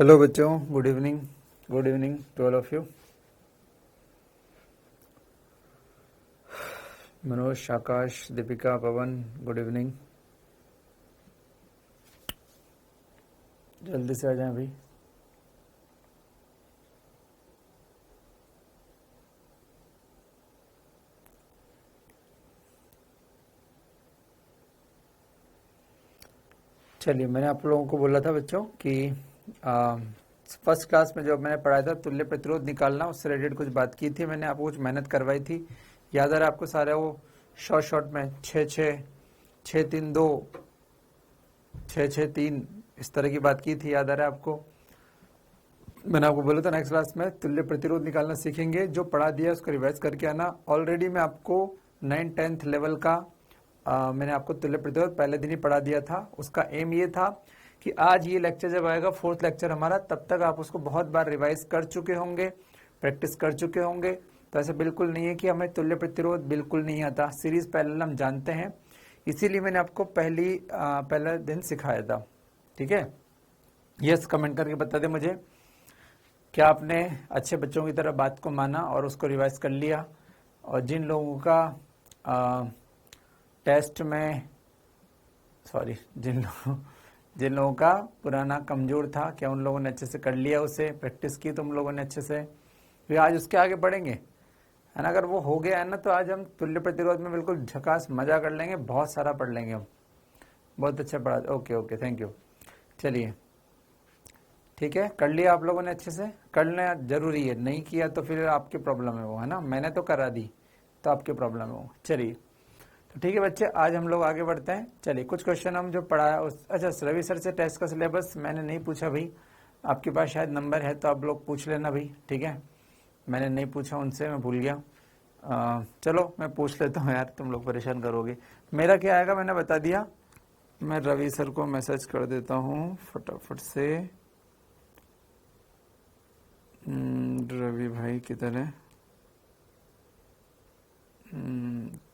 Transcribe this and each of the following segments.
Hello बच्चों, good evening to all of you. Manoj, Akash, Deepika, Pavan, good evening. जल्दी से आ जाएं भाई। चलिए, मैंने आप लोगों को बोला था बच्चों कि फर्स्ट क्लास में जो मैंने पढ़ाया था तुल्य प्रतिरोध निकालना, उससे रिलेटेड कुछ बात की थी। मैंने आपको कुछ मेहनत करवाई थी, याद आ रहा है आपको सारा? वो शॉर्ट में 6-6-6-3-2 6-6-3 इस तरह की बात की थी, याद आ रहा है आपको? मैंने आपको बोला था नेक्स्ट क्लास में तुल्य प्रतिरोध निकालना सीखेंगे। जो पढ़ा दिया उसको रिवाइज करके आना। ऑलरेडी मैं आपको 9th-10th लेवल का मैंने आपको तुल्य प्रतिरोध पहले दिन ही पढ़ा दिया था। उसका एम ये था कि आज ये लेक्चर जब आएगा, 4th लेक्चर हमारा, तब तक आप उसको बहुत बार रिवाइज कर चुके होंगे, प्रैक्टिस कर चुके होंगे। तो ऐसा बिल्कुल नहीं है कि हमें तुल्य प्रतिरोध बिल्कुल नहीं आता। सीरीज पहले हम जानते हैं, इसीलिए मैंने आपको पहला दिन सिखाया था। ठीक है, यस कमेंट करके बता दें मुझे, क्या आपने अच्छे बच्चों की तरह बात को माना और उसको रिवाइज कर लिया? और जिन लोगों का टेस्ट में जिन लोगों का पुराना कमजोर था, क्या उन लोगों ने अच्छे से कर लिया, उसे प्रैक्टिस की तुम लोगों ने अच्छे से? फिर आज उसके आगे बढ़ेंगे, है ना? अगर वो हो गया है ना, तो आज हम तुल्य प्रतिरोध में बिल्कुल झकास मजा कर लेंगे, बहुत सारा पढ़ लेंगे हम। बहुत अच्छा पढ़ा, ओके थैंक यू। चलिए ठीक है, कर लिया आप लोगों ने अच्छे से? करना जरूरी है, नहीं किया तो फिर आपकी प्रॉब्लम है वो, है ना? मैंने तो करा दी तो आपकी प्रॉब्लम है वो। चलिए तो ठीक है बच्चे, आज हम लोग आगे बढ़ते हैं। चलिए कुछ क्वेश्चन हम जो पढ़ाया अच्छा, रवि सर से टेस्ट का सिलेबस मैंने नहीं पूछा भाई, आपके पास शायद नंबर है तो आप लोग पूछ लेना भाई, ठीक है? मैंने नहीं पूछा उनसे, मैं भूल गया। चलो मैं पूछ लेता हूँ यार, तुम लोग परेशान करोगे। मेरा क्या आएगा मैंने बता दिया, मैं रवि सर को मैसेज कर देता हूँ फटाफट से। रवि भाई किधर है?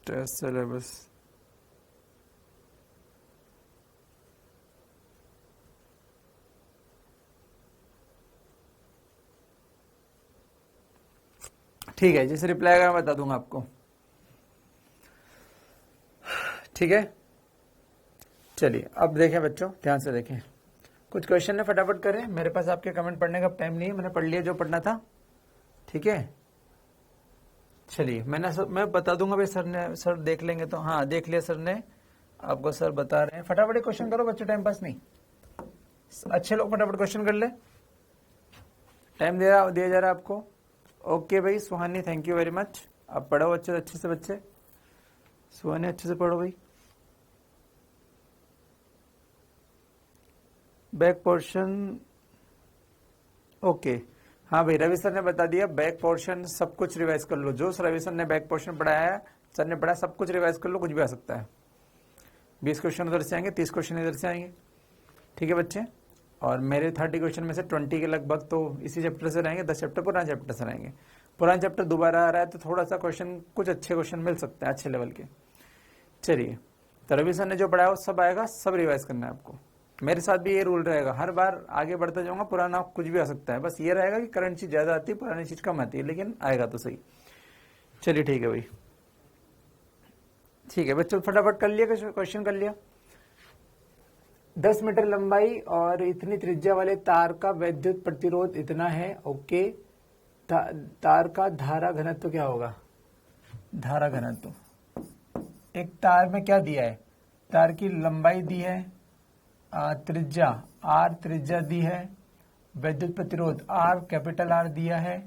टेस्ट सिलेबस ठीक है, जैसे रिप्लाई आएगा मैं बता दूंगा आपको, ठीक है? चलिए अब देखें बच्चों, ध्यान से देखें, कुछ क्वेश्चन है फटाफट करें। मेरे पास आपके कमेंट पढ़ने का टाइम नहीं है, मैंने पढ़ लिया जो पढ़ना था, ठीक है? चलिए मैं बता दूंगा भाई, सर देख लेंगे तो। हाँ देख लिया सर ने, आपको सर बता रहे हैं। फटाफट क्वेश्चन करो बच्चों, टाइम पास नहीं। अच्छे लोग फटाफट क्वेश्चन कर ले, टाइम दिया जा रहा है आपको। ओके भाई सुहानी, थैंक यू वेरी मच। आप पढ़ो अच्छे से बच्चे, सुहानी अच्छे से पढ़ो भाई। बैक पोर्शन ओके, हाँ भाई रवि सर ने बता दिया, बैक पोर्शन सब कुछ रिवाइज कर लो। जो रवि सर ने बैक पोर्शन पढ़ाया है, सर ने पढ़ाया, सब कुछ रिवाइज कर लो, कुछ भी आ सकता है। 20 क्वेश्चन उधर से आएंगे, 30 क्वेश्चन इधर से आएंगे, ठीक है बच्चे? और मेरे 30 क्वेश्चन में से 20 के लगभग तो इसी चैप्टर से रहेंगे, 10 चैप्टर पुराने चैप्टर से रहेंगे। पुराना चैप्टर दोबारा आ रहा है तो थोड़ा सा क्वेश्चन, कुछ अच्छे क्वेश्चन मिल सकते हैं अच्छे लेवल के। चलिए, तो रवि सर ने जो पढ़ाया वो सब आएगा, सब रिवाइज करना है आपको। मेरे साथ भी ये रूल रहेगा, हर बार आगे बढ़ता जाऊंगा, पुराना कुछ भी आ सकता है, बस ये रहेगा कि करंट चीज ज्यादा आती है, पुरानी चीज कम आती है, लेकिन आएगा तो सही। चलिए ठीक है भाई, ठीक है बच्चों, फटाफट कर लिया क्वेश्चन, कर लिया। 10 मीटर लंबाई और इतनी त्रिज्या वाले तार का वैद्युत प्रतिरोध इतना है, ओके। तार का धारा घनत्व क्या होगा? धारा घनत्व, एक तार में क्या दिया है? तार की लंबाई दी है, त्रिज्या आर त्रिज्या दी है, वैद्युत प्रतिरोध आर कैपिटल आर दिया है,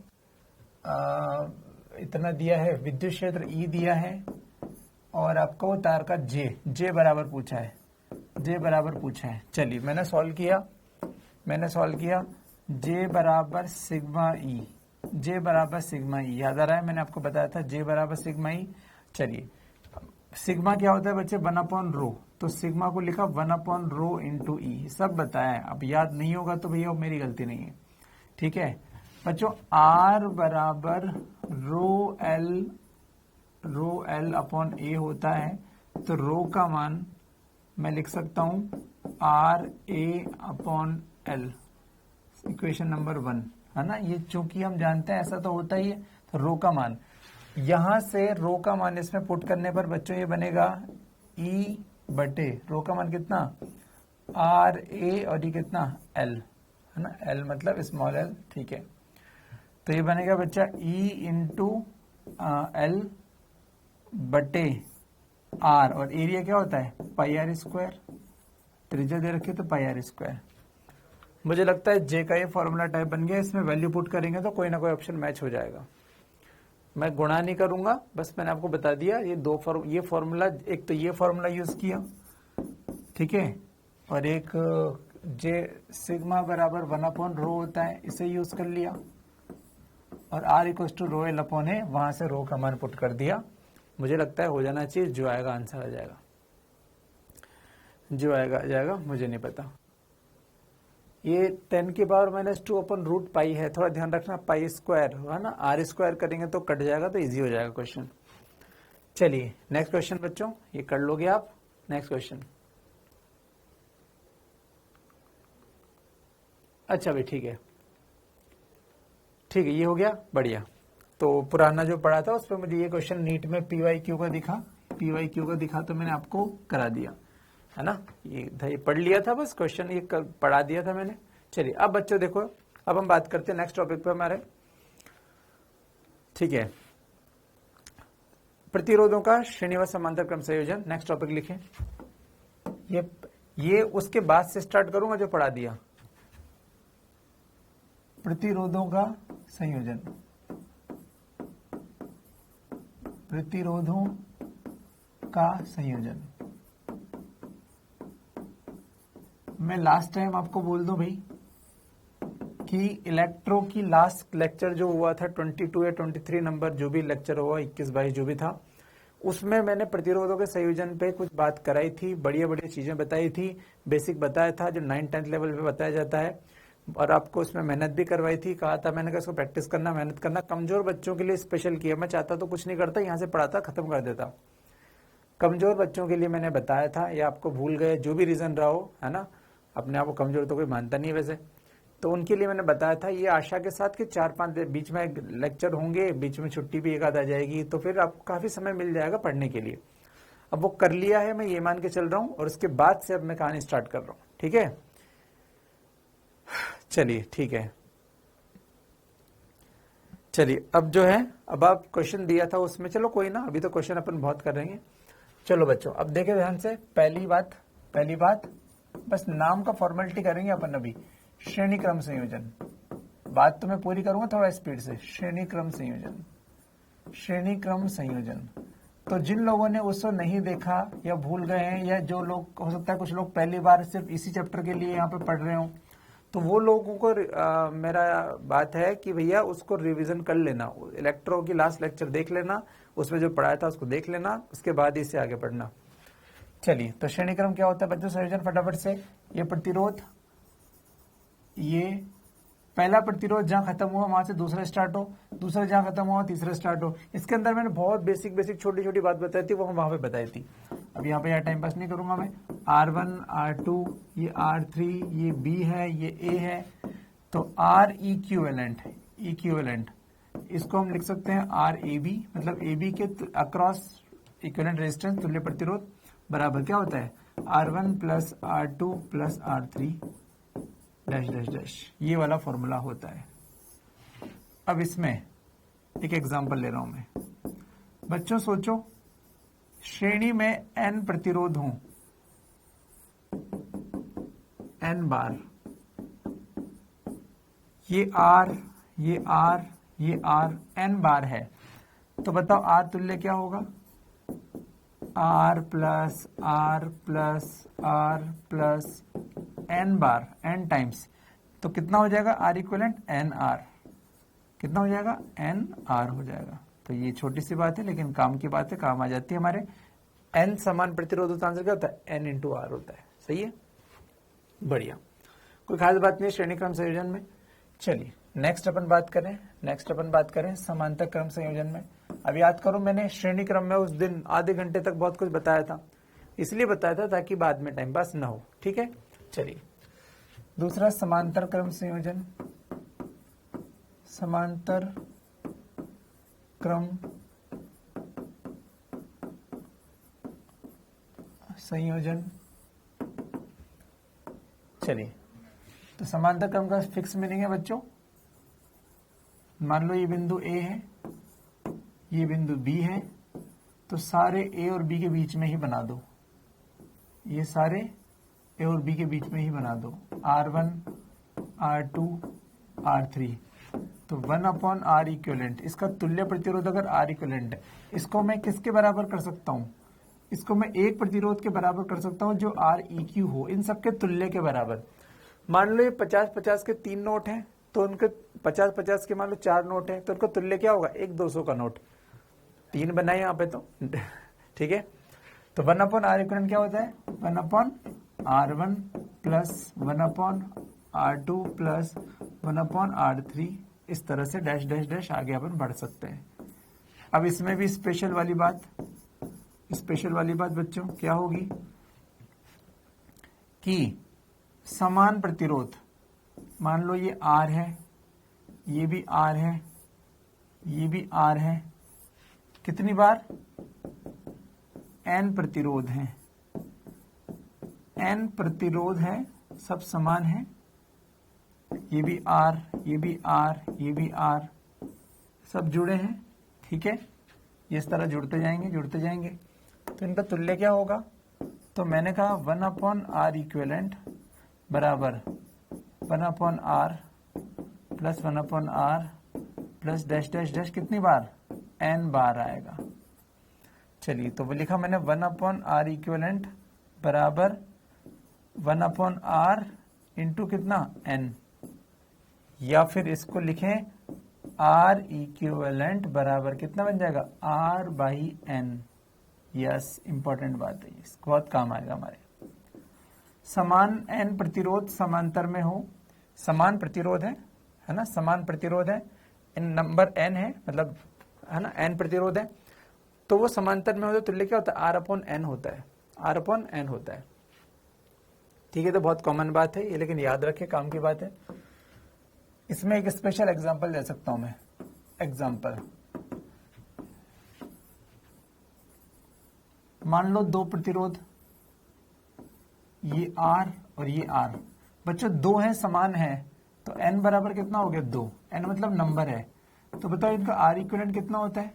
इतना दिया है, विद्युत क्षेत्र ई दिया है, और आपको वो तार का जे बराबर पूछा है, चलिए मैंने सॉल्व किया, जे बराबर सिग्मा ई, याद आ रहा है? मैंने आपको बताया था जे बराबर सिग्मा ई। चलिए सिग्मा क्या होता है बच्चे? 1/ρ, तो सिग्मा को लिखा 1/ρ इंटू ई, सब बताया है। अब याद नहीं होगा तो भैया मेरी गलती नहीं है, ठीक है बच्चों? आर बराबर रो एल अपॉन ए होता है, तो रो का मान मैं लिख सकता हूं R A upon L, equation number 1 है ना। ये चूंकि हम जानते हैं ऐसा तो होता ही है, तो रो का मान, यहां से रो का मान इसमें पुट करने पर बच्चों ये बनेगा ई बटे रो का मान कितना आर ए और ये कितना एल है ना, एल मतलब स्मॉल एल, ठीक है। तो ये बनेगा बच्चा ई इंटू एल बटे आर, और एरिया क्या होता है पाई आर स्क्वायर, त्रिज्या दे रखी तो पाई आर स्क्वायर। मुझे लगता है जे का ये फॉर्मूला टाइप बन गया, इसमें वैल्यू पुट करेंगे तो कोई ना कोई ऑप्शन मैच हो जाएगा। मैं गुणा नहीं करूंगा, बस मैंने आपको बता दिया ये ये फॉर्मूला, एक तो ये फॉर्मूला यूज किया, ठीक है, और एक जे सिग्मा बराबर 1/रो होता है इसे यूज कर लिया, और R equal to rho L upon है, वहां से रो का मान पुट कर दिया। मुझे लगता है हो जाना चाहिए, जो आएगा आंसर आ जाएगा, जो आएगा आ जाएगा, मुझे नहीं पता। ये 10 की पावर -2 अपन रूट पाई है, थोड़ा ध्यान रखना, पाई स्क्वायर है ना, आर स्क्वायर करेंगे तो कट जाएगा, तो इजी हो जाएगा क्वेश्चन। चलिए नेक्स्ट क्वेश्चन बच्चों, ये कर लोगे आप। नेक्स्ट क्वेश्चन, अच्छा भाई ठीक है, ठीक है, ये हो गया, बढ़िया। तो पुराना जो पढ़ा था उस पर मुझे ये क्वेश्चन नीट में PYQ का दिखा, PYQ का दिखा तो मैंने आपको करा दिया है ना, ये पढ़ लिया था बस, क्वेश्चन ये पढ़ा दिया था मैंने। चलिए अब बच्चों देखो, अब हम बात करते हैं नेक्स्ट टॉपिक पे हमारे, ठीक है, प्रतिरोधों का श्रेणी व समांतर क्रम संयोजन। नेक्स्ट टॉपिक लिखें, ये उसके बाद से स्टार्ट करूंगा जो पढ़ा दिया, प्रतिरोधों का संयोजन, प्रतिरोधों का संयोजन। मैं लास्ट टाइम आपको बोल दूं भाई कि इलेक्ट्रो की लास्ट लेक्चर जो हुआ था 22 या 23 नंबर, जो भी लेक्चर हुआ 21-22 जो भी था, उसमें मैंने प्रतिरोधों के संयोजन पे कुछ बात कराई थी, बढ़िया बढ़िया चीजें बताई थी, बेसिक बताया था जो 9-10 लेवल पे बताया जाता है, और आपको उसमें मेहनत भी करवाई थी, कहा था मैंने, इसको प्रैक्टिस करना, मेहनत करना, कमजोर बच्चों के लिए स्पेशल किया। मैं चाहता तो कुछ नहीं करता, यहाँ से पढ़ाता खत्म कर देता, कमजोर बच्चों के लिए मैंने बताया था, या आपको भूल गए, जो भी रीजन रहा हो, है ना, अपने आप को कमजोर तो कोई मानता नहीं वैसे, तो उनके लिए मैंने बताया था, ये आशा के साथ कि 4-5 बीच में लेक्चर होंगे, बीच में छुट्टी भी एक आध आ जाएगी, तो फिर आपको काफी समय मिल जाएगा पढ़ने के लिए। अब वो कर लिया है, मैं ये मान के चल रहा हूँ, और उसके बाद से अब मैं कहानी स्टार्ट कर रहा हूँ, ठीक है। चलिए ठीक है, चलिए अब जो है, अब आप क्वेश्चन दिया था उसमें, चलो कोई ना, अभी तो क्वेश्चन अपन बहुत कर रहेंगे। चलो बच्चों अब देखें ध्यान से, पहली बात बस नाम का फॉर्मेलिटी करेंगे अपन अभी, श्रेणी क्रम संयोजन। बात तो मैं पूरी करूंगा थोड़ा स्पीड से। श्रेणी क्रम संयोजन, श्रेणी क्रम संयोजन। तो जिन लोगों ने उसको नहीं देखा या भूल गए हैं, या जो लोग, हो सकता है कुछ लोग पहली बार सिर्फ इसी चैप्टर के लिए यहाँ पे पढ़ रहे हो, तो वो लोगों को मेरा बात है कि भैया उसको रिवीजन कर लेना, इलेक्ट्रो की लास्ट लेक्चर देख लेना, उसमें जो पढ़ाया था उसको देख लेना, उसके बाद इससे आगे पढ़ना। चलिए, तो श्रेणी क्रम क्या होता है बच्चों, संयोजन फटाफट से, ये प्रतिरोध, ये पहला प्रतिरोध जहां खत्म हुआ वहां से दूसरा स्टार्ट हो, दूसरा जहां खत्म हुआ तीसरा स्टार्ट हो। इसके अंदर मैंने बहुत बेसिक छोटी छोटी बात बताई थी, वो हम वहां पे बताई थी। अब यहाँ पे यार टाइम पास नहीं करूंगा मैं। R1 R2, ये R3, ये B है, ये A है, तो R इक्विवेलेंट है, इक्विवेलेंट इसको हम लिख सकते हैं RAB, मतलब AB के अक्रॉस इक्विवेलेंट रेजिस्टेंस, तुल्य प्रतिरोध, बराबर क्या होता है R1 plus R2 plus R3 dash dash dash, ये वाला फॉर्मूला होता है। अब इसमें एक एग्जांपल ले रहा हूं मैं। बच्चों सोचो, श्रेणी में n प्रतिरोध हों, n बार, ये R, ये R, ये R, n बार है, तो बताओ R तुल्य क्या होगा, R plus R plus R plus n बार, n टाइम्स, तो कितना हो जाएगा R इक्विवेलेंट NR, कितना हो जाएगा NR हो जाएगा। तो ये छोटी सी बात है लेकिन काम की बात है, काम आ जाती है हमारे। n समान प्रतिरोध होता आंसर क्या होता है, n इंटू R होता है, सही है, बढ़िया, कोई खास बात नहीं श्रेणी क्रम संयोजन में। चलिए नेक्स्ट अपन बात करें समांतर क्रम संयोजन में। अब याद करो, मैंने श्रेणी क्रम में उस दिन आधे घंटे तक बहुत कुछ बताया था, इसलिए बताया था ताकि बाद में टाइम पास ना हो, ठीक है। चलिए दूसरा समांतर क्रम संयोजन, समांतर क्रम संयोजन। चलिए, तो समांतर क्रम का फिक्स मीनिंग है बच्चों, मान लो ये बिंदु ए है, ये बिंदु बी है, तो सारे ए और बी के बीच में ही बना दो, ये सारे ए और बी के बीच में ही बना दो, R1 R2 R3। तो 1/R इक्विवेलेंट, इसका तुल्य प्रतिरोध अगर R इक्विवेलेंट है, इसको मैं किसके बराबर कर सकता हूं, इसको मैं एक प्रतिरोध के बराबर कर सकता हूं जो REQ हो, इन सबके तुल्य के बराबर। मान लो ये 50-50 के 3 नोट हैं, तो उनके 50-50 के मान लो 4 नोट हैं, तो उनका तुल्य क्या होगा, एक 200 का नोट, 3 बनाए यहाँ पे तो ठीक है। तो 1/R इक्विवेलेंट क्या होता है, 1/R1 plus 1/R2 plus 1/R3, इस तरह से डैश डैश डैश आगे अपन बढ़ सकते हैं। अब इसमें भी स्पेशल वाली बात बच्चों क्या होगी कि समान प्रतिरोध, मान लो ये R है, ये भी R है, ये भी R है, कितनी बार, N प्रतिरोध है, N प्रतिरोध है, सब समान है, ये भी R, ये भी R, ये भी R, सब जुड़े हैं, ठीक है, इस तरह जुड़ते जाएंगे, तो इनका तुल्य क्या होगा, तो मैंने कहा 1/R इक्विवेलेंट बराबर 1/R plus 1/R plus dash dash dash, कितनी बार, N बार आएगा। चलिए, तो वो लिखा मैंने 1/R इक्विवेलेंट बराबर 1/R इंटू कितना, N, या फिर इसको लिखें R इक्विवेलेंट बराबर कितना बन जाएगा, R/N। यस, इंपॉर्टेंट बात है, इसको बहुत काम आएगा हमारे। समान N प्रतिरोध समांतर में हो, समान प्रतिरोध है ना, समान प्रतिरोध है, नंबर N है, मतलब है ना, N प्रतिरोध है, तो वो समांतर में हो तो तुल्य क्या होता है, R/N होता है, R/N होता है, ठीक है। तो बहुत कॉमन बात है ये, लेकिन याद रखें, काम की बात है। इसमें एक स्पेशल एग्जांपल दे सकता हूं मैं, एग्जांपल, मान लो 2 प्रतिरोध, ये R और ये R, बच्चों 2 है, समान है, तो N बराबर कितना हो गया, 2, N मतलब नंबर है, तो बताओ इनका R इक्विवेलेंट कितना होता है,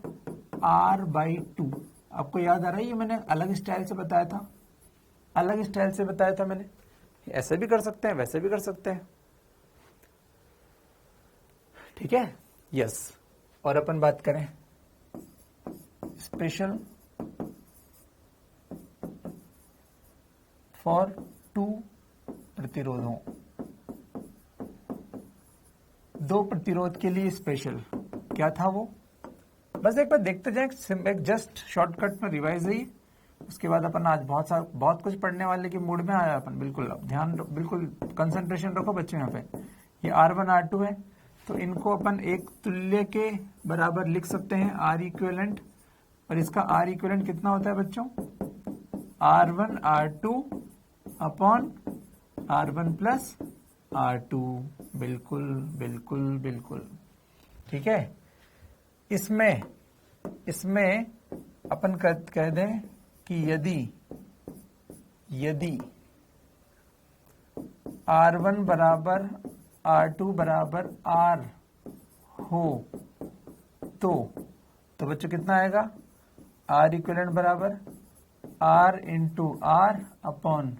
R/2। आपको याद आ रहा है, ये मैंने अलग स्टाइल से बताया था, मैंने ऐसे भी कर सकते हैं, वैसे भी कर सकते हैं, ठीक है, यस। और अपन बात करें स्पेशल फॉर 2 प्रतिरोधों, 2 प्रतिरोध के लिए स्पेशल क्या था वो, बस एक बार देखते जाए, एक जस्ट शॉर्टकट में रिवाइज है, उसके बाद अपन आज बहुत कुछ पढ़ने वाले के मूड में आया अपन, बिल्कुल अब ध्यान, बिल्कुल कंसंट्रेशन रखो बच्चों। यहाँ पे ये R1 R2 है, तो इनको अपन एक तुल्य के बराबर लिख सकते हैं, R इक्विवेलेंट, और इसका R इक्विवेलेंट कितना होता है बच्चों, R1 R2 upon R1 plus R2, बिल्कुल, ठीक है। इसमें अपन कह दें कि यदि R1 बराबर R2 बराबर R हो तो बच्चों कितना आएगा, R इक्विवेलेंट बराबर R into R upon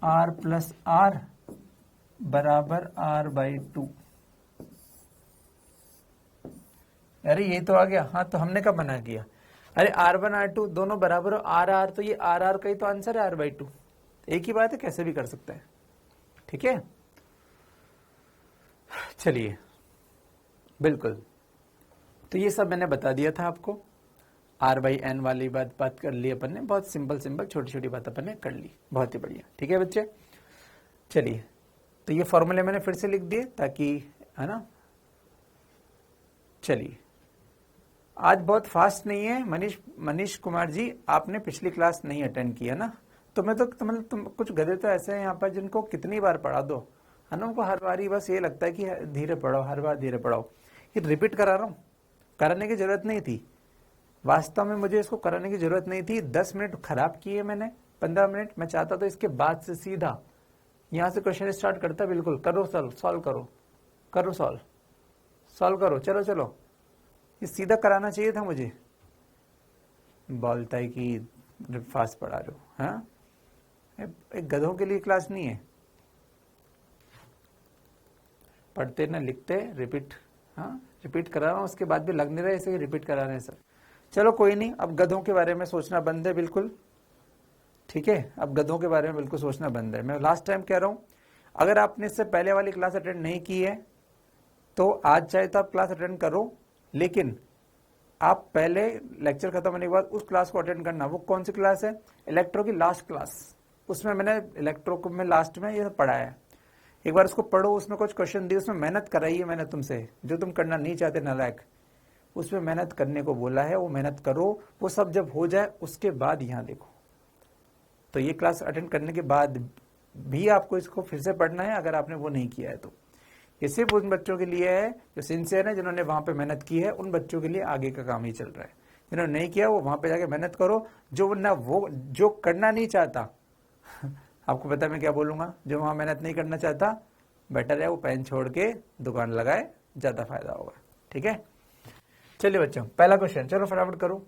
R plus R बराबर R/2। अरे ये तो आ गया, हाँ, तो हमने कब मना किया, अरे R1 R2 दोनों बराबर हो, R तो ये R का ही तो आंसर है, R/2, एक ही बात है, कैसे भी कर सकते हैं, ठीक है। चलिए, बिल्कुल, तो ये सब मैंने बता दिया था आपको, R/N वाली बात कर ली अपन ने, बहुत सिंपल छोटी छोटी बात अपन ने कर ली, बहुत ही बढ़िया, ठीक है बच्चे। चलिए, तो ये फॉर्मूले मैंने फिर से लिख दिए ताकि, है ना। चलिए, आज बहुत फास्ट नहीं है मनीष कुमार जी, आपने पिछली क्लास नहीं अटेंड किया ना, तो मैं तो मतलब तुम कुछ गधे तो ऐसे हैं यहाँ पर जिनको कितनी बार पढ़ा दो है ना। उनको हर बारी बस ये लगता है कि धीरे पढ़ो, हर बार धीरे पढ़ो। ये रिपीट करा रहा हूँ, कराने की जरूरत नहीं थी। वास्तव में मुझे इसको कराने की जरूरत नहीं थी। 10 मिनट खराब किए मैंने, 15 मिनट। मैं चाहता तो इसके बाद से सीधा यहां से क्वेश्चन स्टार्ट करता। बिल्कुल करो, सॉल्व करो, करो सॉल्व करो, चलो चलो, ये सीधा कराना चाहिए था मुझे। बोलता है कि फास्ट पढ़ा रहे हो। हाँ, एक गधों के लिए क्लास नहीं है। पढ़ते ना लिखते, रिपीट। हाँ, रिपीट करा रहा हूँ, उसके बाद भी लग नहीं रहा है इसे रिपीट करा रहे हैं सर। चलो कोई नहीं, अब गधों के बारे में सोचना बंद है बिल्कुल, ठीक है। अब गधों के बारे में बिल्कुल सोचना बंद है। मैं लास्ट टाइम कह रहा हूँ, अगर आपने इससे पहले वाली क्लास अटेंड नहीं की है तो आज चाहे तो आप क्लास अटेंड करो, लेकिन आप पहले लेक्चर खत्म होने के बाद उस क्लास को अटेंड करना। वो कौन सी क्लास है? इलेक्ट्रो की लास्ट क्लास। उसमें मैंने इलेक्ट्रो को में लास्ट में ये पढ़ाया है। एक बार उसको पढ़ो, उसमें कुछ क्वेश्चन दिए, उसमें मेहनत कराई है मैंने तुमसे, जो तुम करना नहीं चाहते नालायक। उसमें मेहनत करने को बोला है, वो मेहनत करो। वो सब जब हो जाए उसके बाद यहाँ देखो। तो ये क्लास अटेंड करने के बाद भी आपको इसको फिर से पढ़ना है, अगर आपने वो नहीं किया है तो। ये सिर्फ उन बच्चों के लिए है जो सिंसियर है, जिन्होंने वहां पे मेहनत की है। उन बच्चों के लिए आगे का काम ही चल रहा है। जिन्होंने नहीं किया वो वहां पे जाके मेहनत करो। जो ना वो जो करना नहीं चाहता आपको पता है मैं क्या बोलूंगा, जो वहां मेहनत नहीं करना चाहता, बेटर है वो पेन छोड़ के दुकान लगाए, ज्यादा फायदा होगा। ठीक है, चलिए बच्चों, पहला क्वेश्चन, चलो फटाफट करो,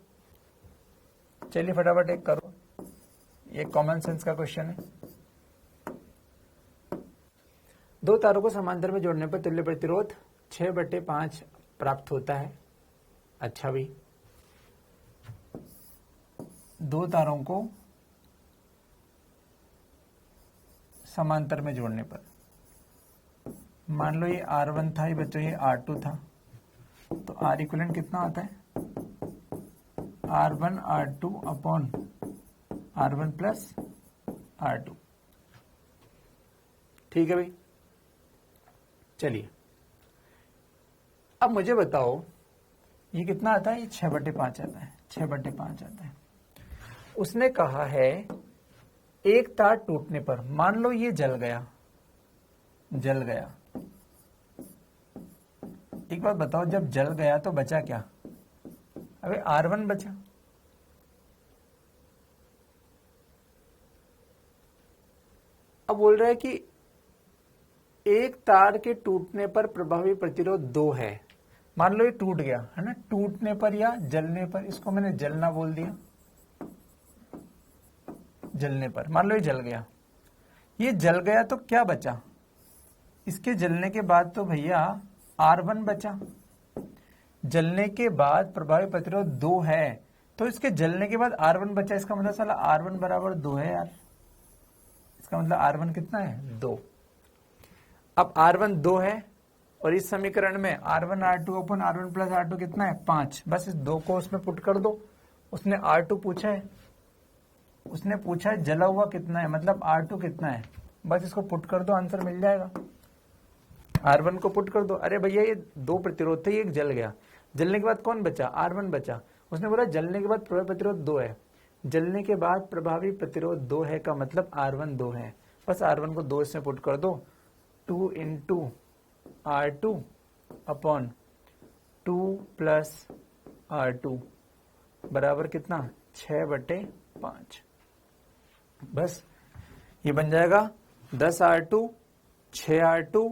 चलिए फटाफट एक करो। ये कॉमन सेंस का क्वेश्चन है। दो तारों को समांतर में जोड़ने पर तुल्य प्रतिरोध 6/5 प्राप्त होता है। अच्छा भी, दो तारों को समांतर में जोड़ने पर, मान लो ये R1 था, ये बच्चों ये R2 था, तो R इक्विवेलेंट कितना आता है? R1 R2 upon R1 plus R2। ठीक है भाई, चलिए अब मुझे बताओ ये कितना आता है? ये 6/5 आता है, 6/5 आता है। उसने कहा है एक तार टूटने पर, मान लो ये जल गया, एक बात बताओ, जब जल गया तो बचा क्या? अबे R1 बचा। अब बोल रहा है कि एक तार के टूटने पर प्रभावी प्रतिरोध 2 है। मान लो ये टूट गया है ना, टूटने पर या जलने पर, इसको मैंने जलना बोल दिया, जलने पर। मान लो ये जल गया, ये जल गया तो क्या बचा? इसके जलने के बाद तो भैया R1 बचा। जलने के बाद प्रभावी प्रतिरोध 2 है, तो इसके जलने के बाद R1 बचा। इसका मतलब साला R1 बराबर 2 है यार। इसका मतलब R1 कितना है? 2। अब R1 2 है, और इस समीकरण में R1 R2 अपन R1 प्लस R2 कितना है? 5। बस इस 2 को उसमें पुट कर दो। उसने R2 पूछा है, उसने पूछा है जला हुआ कितना है, मतलब R2 कितना है, बस इसको पुट कर दो, आंसर मिल जाएगा। R1 को पुट कर दो। अरे भैया ये 2 प्रतिरोध थे, एक जल गया, जलने के बाद कौन बचा? R1 बचा। उसने बोला जलने के बाद प्रभावी प्रतिरोध 2 है, जलने के बाद प्रभावी प्रतिरोध 2 है का मतलब R1 2 है। बस R1 को 2 इसमें पुट कर दो, 2 into R2 upon 2 plus R2 बराबर कितना? 6/5। बस ये बन जाएगा 10 R2, 6 R2,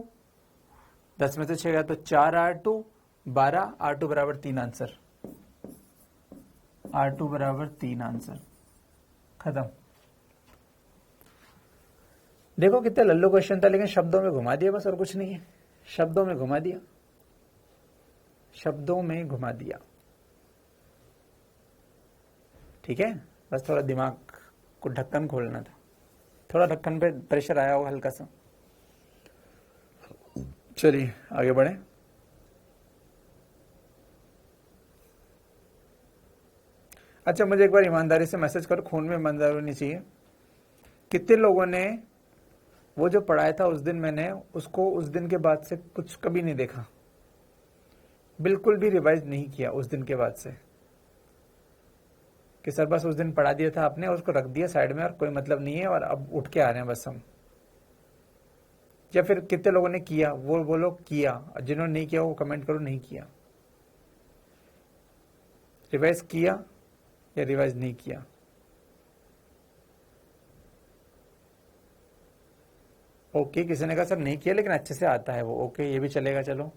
10 में से 6 गया तो 4 R2, 12 R2 बराबर 3 आंसर। R2 बराबर 3 आंसर, खत्म। देखो कितने लल्लू क्वेश्चन था, लेकिन शब्दों में घुमा दिया बस, और कुछ नहीं है। शब्दों में घुमा दिया, शब्दों में घुमा दिया। ठीक है, बस थोड़ा दिमाग को ढक्कन खोलना था, थोड़ा ढक्कन पे प्रेशर आया होगा हल्का सा। चलिए आगे बढ़े। अच्छा मुझे एक बार ईमानदारी से मैसेज करो, खून में ईमानदारी होनी चाहिए। कितने लोगों ने वो जो पढ़ाया था उस दिन, मैंने उसको उस दिन के बाद से कुछ कभी नहीं देखा, बिल्कुल भी रिवाइज नहीं किया उस दिन के बाद से, कि सर बस उस दिन पढ़ा दिया था आपने, उसको रख दिया साइड में और कोई मतलब नहीं है, और अब उठ के आ रहे हैं बस हम। या फिर कितने लोगों ने किया वो बोलो किया, जिन्होंने नहीं किया वो कमेंट करो नहीं किया। रिवाइज किया या रिवाइज नहीं किया? ओके, किसी ने कहा सर नहीं किया लेकिन अच्छे से आता है वो, ओके ये भी चलेगा। चलो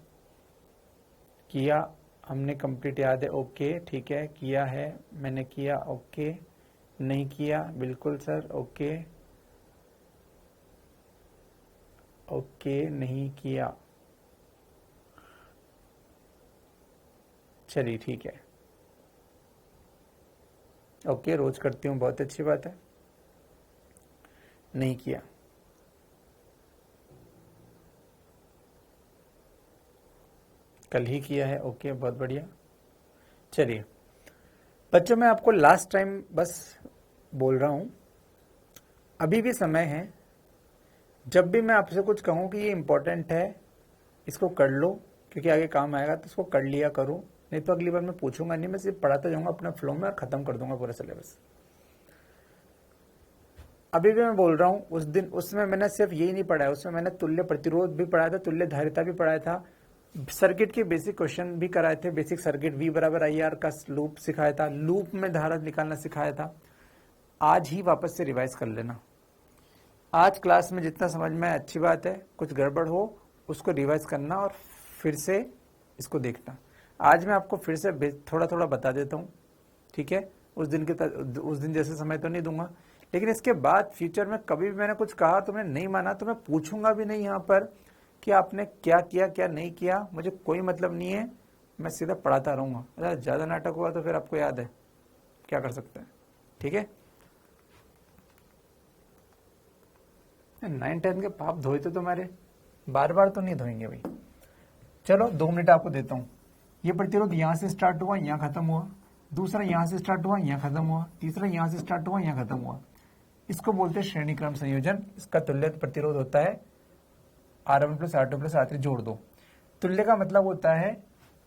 किया हमने कंप्लीट याद है, ओके ठीक है, किया है मैंने किया, ओके नहीं किया बिल्कुल सर, ओके ओके नहीं किया, चलिए ठीक है, ओके रोज करती हूँ, बहुत अच्छी बात है। नहीं किया, कल ही किया है, ओके बहुत बढ़िया। चलिए बच्चों, मैं आपको लास्ट टाइम बस बोल रहा हूं, अभी भी समय है, जब भी मैं आपसे कुछ कहूं कि ये इंपॉर्टेंट है इसको कर लो क्योंकि आगे काम आएगा, तो इसको कर लिया करो, नहीं तो अगली बार मैं पूछूंगा नहीं, मैं सिर्फ पढ़ाता जाऊंगा अपने फ्लो में और खत्म कर दूंगा पूरा सिलेबस। अभी भी मैं बोल रहा हूं, उस दिन उसमें मैंने सिर्फ यही नहीं पढ़ाया, उसमें मैंने तुल्य प्रतिरोध भी पढ़ाया था, तुल्य धारिता भी पढ़ाया था, सर्किट के बेसिक क्वेश्चन भी कराए थे, बेसिक सर्किट V बराबर IR का लूप सिखाया था, लूप में धारा निकालना सिखाया था। आज ही वापस से रिवाइज कर लेना, आज क्लास में जितना समझ में अच्छी बात है, कुछ गड़बड़ हो उसको रिवाइज करना और फिर से इसको देखना। आज मैं आपको फिर से थोड़ा थोड़ा बता देता हूँ, ठीक है, उस दिन जैसे समय तो नहीं दूंगा, लेकिन इसके बाद फ्यूचर में कभी भी मैंने कुछ कहा तुमने नहीं माना तो मैं पूछूंगा भी नहीं यहाँ पर कि आपने क्या किया क्या नहीं किया, मुझे कोई मतलब नहीं है, मैं सीधा पढ़ाता रहूंगा। अगर ज्यादा नाटक हुआ तो फिर आपको याद है क्या कर सकते हैं, ठीक है। 9-10 के पाप धोए तो तुम्हारे, बार बार तो नहीं धोएंगे भाई। चलो 2 मिनट आपको देता हूं। ये प्रतिरोध यहां से स्टार्ट हुआ यहां खत्म हुआ, दूसरा यहां से स्टार्ट हुआ यहां खत्म हुआ, तीसरा यहां से स्टार्ट हुआ यहां खत्म हुआ, इसको बोलते हैं श्रेणी क्रम संयोजन। इसका तुल्य प्रतिरोध होता है R1 plus R2 plus R3 जोड़ दो। तुल्य का मतलब होता है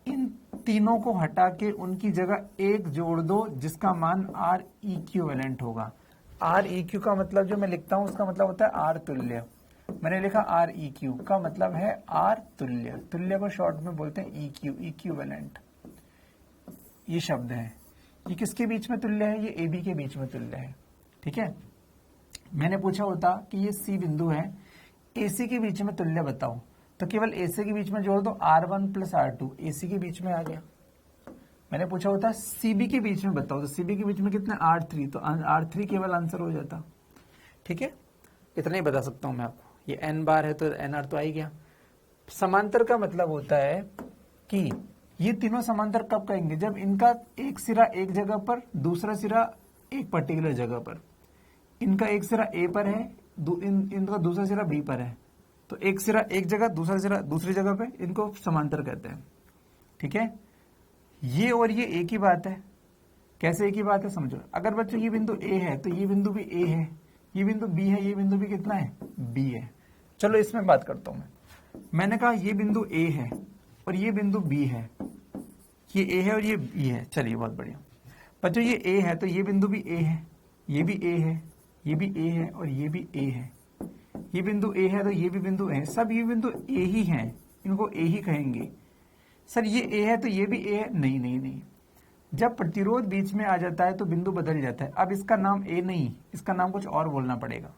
इन तीनों को हटा के उनकी जगह एक जोड़ दो जिसका मान R इक्विवेलेंट होगा। R EQ का मतलब जो मैं लिखता हूं उसका मतलब होता है R तुल्य, मैंने लिखा R EQ का मतलब है R तुल्य, तुल्य को शॉर्ट में बोलते हैं EQ इक्विवेलेंट, ये शब्द है। ये किसके बीच में तुल्य है? ये AB के बीच में तुल्य है, ठीक है। मैंने पूछा होता कि ये C बिंदु है, AC के बीच में तुल्य बताओ, तो केवल AC के बीच में जोड़ दो R1 प्लस R2, AC के बीच में आ गया। मैंने पूछा होता CB के बीच में बताओ, तो CB के बीच में कितना R3, तो R3 केवल आंसर हो जाता, ठीक है। इतना ही बता सकता हूं मैं आपको, ये N बार है तो NR तो आ ही गया। समांतर का मतलब होता है कि ये तीनों समांतर कब कहेंगे? जब इनका एक सिरा एक जगह पर, दूसरा सिरा एक पर्टिकुलर जगह पर, इनका एक सिरा A पर है, इनका दूसरा सिरा B पर है, तो एक सिरा एक जगह दूसरा सिरा दूसरी जगह पे, इनको समांतर कहते हैं, ठीक है। ये और ये एक ही बात है। कैसे एक ही बात है समझो, अगर बच्चों ये बिंदु A है तो ये बिंदु भी A है, ये बिंदु B है, ये बिंदु भी कितना है? B है। चलो इसमें बात करता हूं मैंने कहा ये बिंदु A है और ये बिंदु B है, ये A है और ये B है, चलिए बहुत बढ़िया। बच्चों ये A है तो ये बिंदु भी A है, ये भी A है, ये भी A है और ये भी A है, ये बिंदु A है तो ये भी बिंदु A है, सब ये बिंदु A ही हैं, इनको A ही कहेंगे। सर ये A है तो ये भी A है, नहीं नहीं नहीं, जब प्रतिरोध बीच में आ जाता है तो बिंदु बदल जाता है। अब इसका नाम A नहीं, इसका नाम कुछ और बोलना पड़ेगा।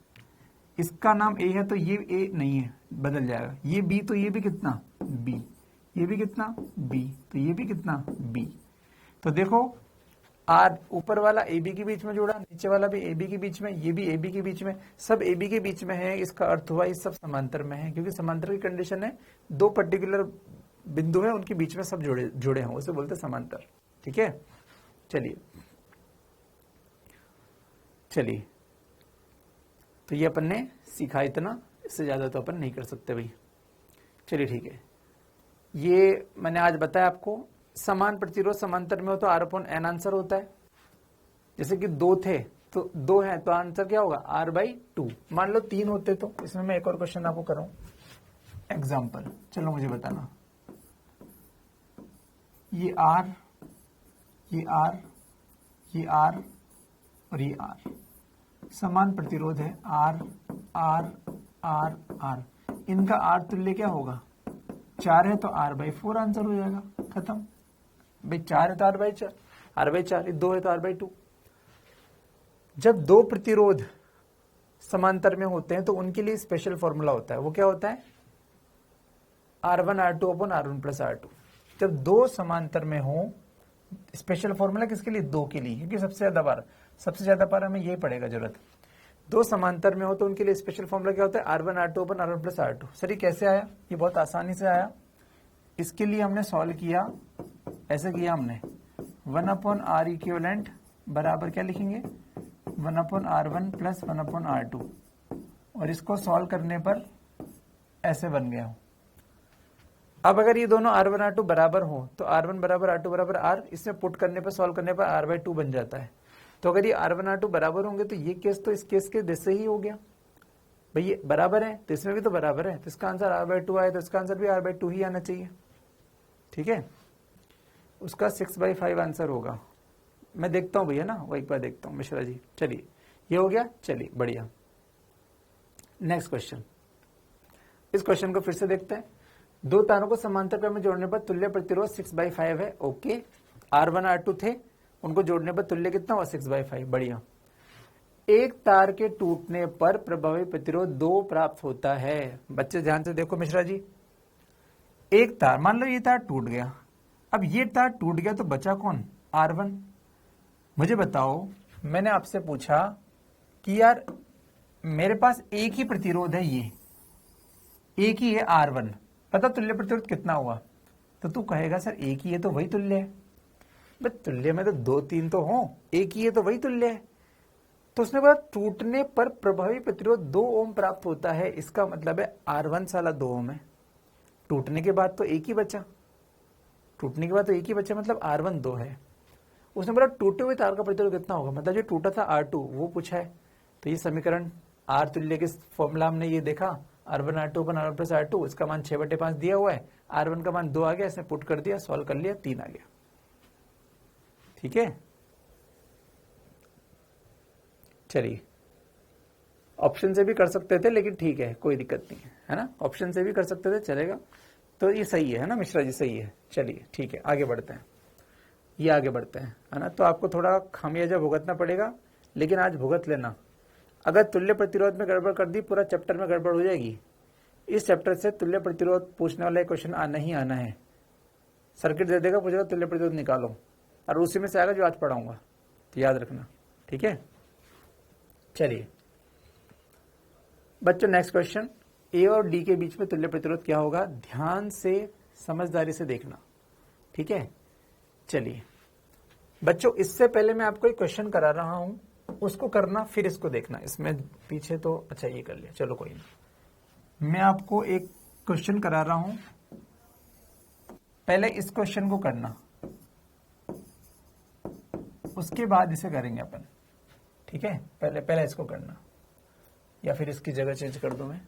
इसका नाम A है तो ये A नहीं है, बदल जाएगा। ये B तो ये भी कितना? B, ये भी कितना? B, तो ये भी कितना? B। तो देखो R ऊपर वाला AB के बीच में जोड़ा, नीचे वाला भी AB के बीच में, ये भी AB के बीच में, सब AB के बीच में है। इसका अर्थ हुआ ये सब समांतर में है, क्योंकि समांतर की कंडीशन है दो पर्टिकुलर बिंदु है उनके बीच में सब जुड़े हों, उसे बोलते समांतर, ठीक है। चलिए चलिए, तो ये अपन ने सीखा इतना, इससे ज्यादा तो अपन नहीं कर सकते भाई। चलिए ठीक है, ये मैंने आज बताया आपको। समान प्रतिरोध समांतर में हो तो R/N आंसर होता है। जैसे कि 2 थे तो 2 है तो आंसर क्या होगा? R/2। मान लो 3 होते तो, इसमें मैं एक और क्वेश्चन आपको कराऊं एग्जाम्पल, चलो मुझे बताना। ये R, ये R, ये R और ये R, समान प्रतिरोध है R R R R, इनका आर तुल्य क्या होगा, 4 है तो r/4 आंसर हो जाएगा, खत्म। भाई 4 है तो r/4, r/4, 2 है तो r/2। जब दो प्रतिरोध समांतर में होते हैं तो उनके लिए स्पेशल फॉर्मूला होता है, वो क्या होता है, R1 R2 अपन R1 प्लस R2। जब दो समांतर में हो, स्पेशल फॉर्मूला किसके लिए, 2 के लिए, क्योंकि सबसे ज्यादा बार हमें यही पड़ेगा जरूरत। दो समांतर में हो तो उनके लिए स्पेशल फॉर्मूला क्या होता है, R1 R2 अपन R1 प्लस R2। सर ये कैसे आया, ये बहुत आसानी से आया। इसके लिए हमने सॉल्व किया, ऐसे किया हमने 1/R इक्विवेलेंट बराबर क्या लिखेंगे, 1/R1 प्लस 1/R2, और इसको सॉल्व करने पर ऐसे बन गया। अब अगर ये दोनों R1 R2 बराबर हो तो R1 बराबर R2 बराबर R, इसमें पुट करने पर सॉल्व करने पर R/2 बन जाता है। तो अगर ये R1 R2 बराबर होंगे तो ये केस तो इस केस के जैसे ही हो गया। भाई ये बराबर है तो इसमें भी तो बराबर है, तो इसका आंसर R/2 आए तो इसका आंसर भी R/2 ही आना चाहिए। ठीक है, उसका 6/5 आंसर होगा। मैं देखता हूँ भैया ना, वो एक बार देखता हूँ मिश्रा जी। चलिए ये हो गया, चलिए बढ़िया। नेक्स्ट क्वेश्चन, इस क्वेश्चन को फिर से देखते हैं। दो तारों को समांतर क्रम में जोड़ने पर तुल्य प्रतिरोध 6/5 है। ओके, R1 R2 थे, उनको जोड़ने पर तुल्य कितना हुआ, 6/5। बढ़िया। एक तार के टूटने पर प्रभावी प्रतिरोध 2 प्राप्त होता है। बच्चे ध्यान से देखो मिश्रा जी, एक तार, मान लो ये तार टूट गया। अब ये तार टूट गया तो बचा कौन, R1। मुझे बताओ, मैंने आपसे पूछा कि यार मेरे पास एक ही प्रतिरोध है, ये एक ही है R1, पता तुल्य प्रतिरोध कितना हुआ, तो तू कहेगा सर एक ही है तो वही तुल्य है। बट तुल्य में तो 2-3 तो हो, एक ही है तो वही तुल्य है। तो उसने बोला टूटने पर प्रभावी प्रतिरोध 2 ओम प्राप्त होता है। इसका मतलब है R1 साला 2 ओम है, टूटने के बाद तो एक ही बचा, टूटने के बाद तो एक ही बचा, मतलब R1 2 है। उसने बोला टूटे हुए तार का प्रतिरोध कितना होगा, मतलब जो टूटा था R2 वो पूछा है। तो ये समीकरण R तुल्य के फॉर्मूला हमने ये देखा, R1 R2 अपन R1 प्लस R2, इसका मान 6/5 दिया हुआ है, R1 का मान 2 आ गया, इसने पुट कर दिया, सॉल्व कर लिया, 3 आ गया। ठीक है, चलिए ऑप्शन से भी कर सकते थे लेकिन ठीक है, कोई दिक्कत नहीं है ना, ऑप्शन से भी कर सकते थे, चलेगा। तो ये सही है ना मिश्रा जी, सही है। चलिए ठीक है, आगे बढ़ते हैं, ये आगे बढ़ते हैं, है ना। तो आपको थोड़ा खामियाजा भुगतना पड़ेगा, लेकिन आज भुगत लेना। अगर तुल्य प्रतिरोध में गड़बड़ कर दी, पूरा चैप्टर में गड़बड़ हो जाएगी। इस चैप्टर से तुल्य प्रतिरोध पूछने वाला क्वेश्चन आना ही आना है। सर्किट दे देगा, पूछेगा तुल्य प्रतिरोध निकालो, और उसी में से आएगा जो आज पढ़ाऊंगा, तो याद रखना। ठीक है, चलिए बच्चों नेक्स्ट क्वेश्चन, ए और डी के बीच में तुल्य प्रतिरोध क्या होगा, ध्यान से समझदारी से देखना। ठीक है, चलिए बच्चों, इससे पहले मैं आपको एक क्वेश्चन करा रहा हूं, उसको करना फिर इसको देखना। इसमें पीछे तो अच्छा ये कर लिया, चलो कोई नहीं। मैं आपको एक क्वेश्चन करा रहा हूं, पहले इस क्वेश्चन को करना, उसके बाद इसे करेंगे अपन। ठीक है, पहले इसको करना, या फिर इसकी जगह चेंज कर दूं मैं।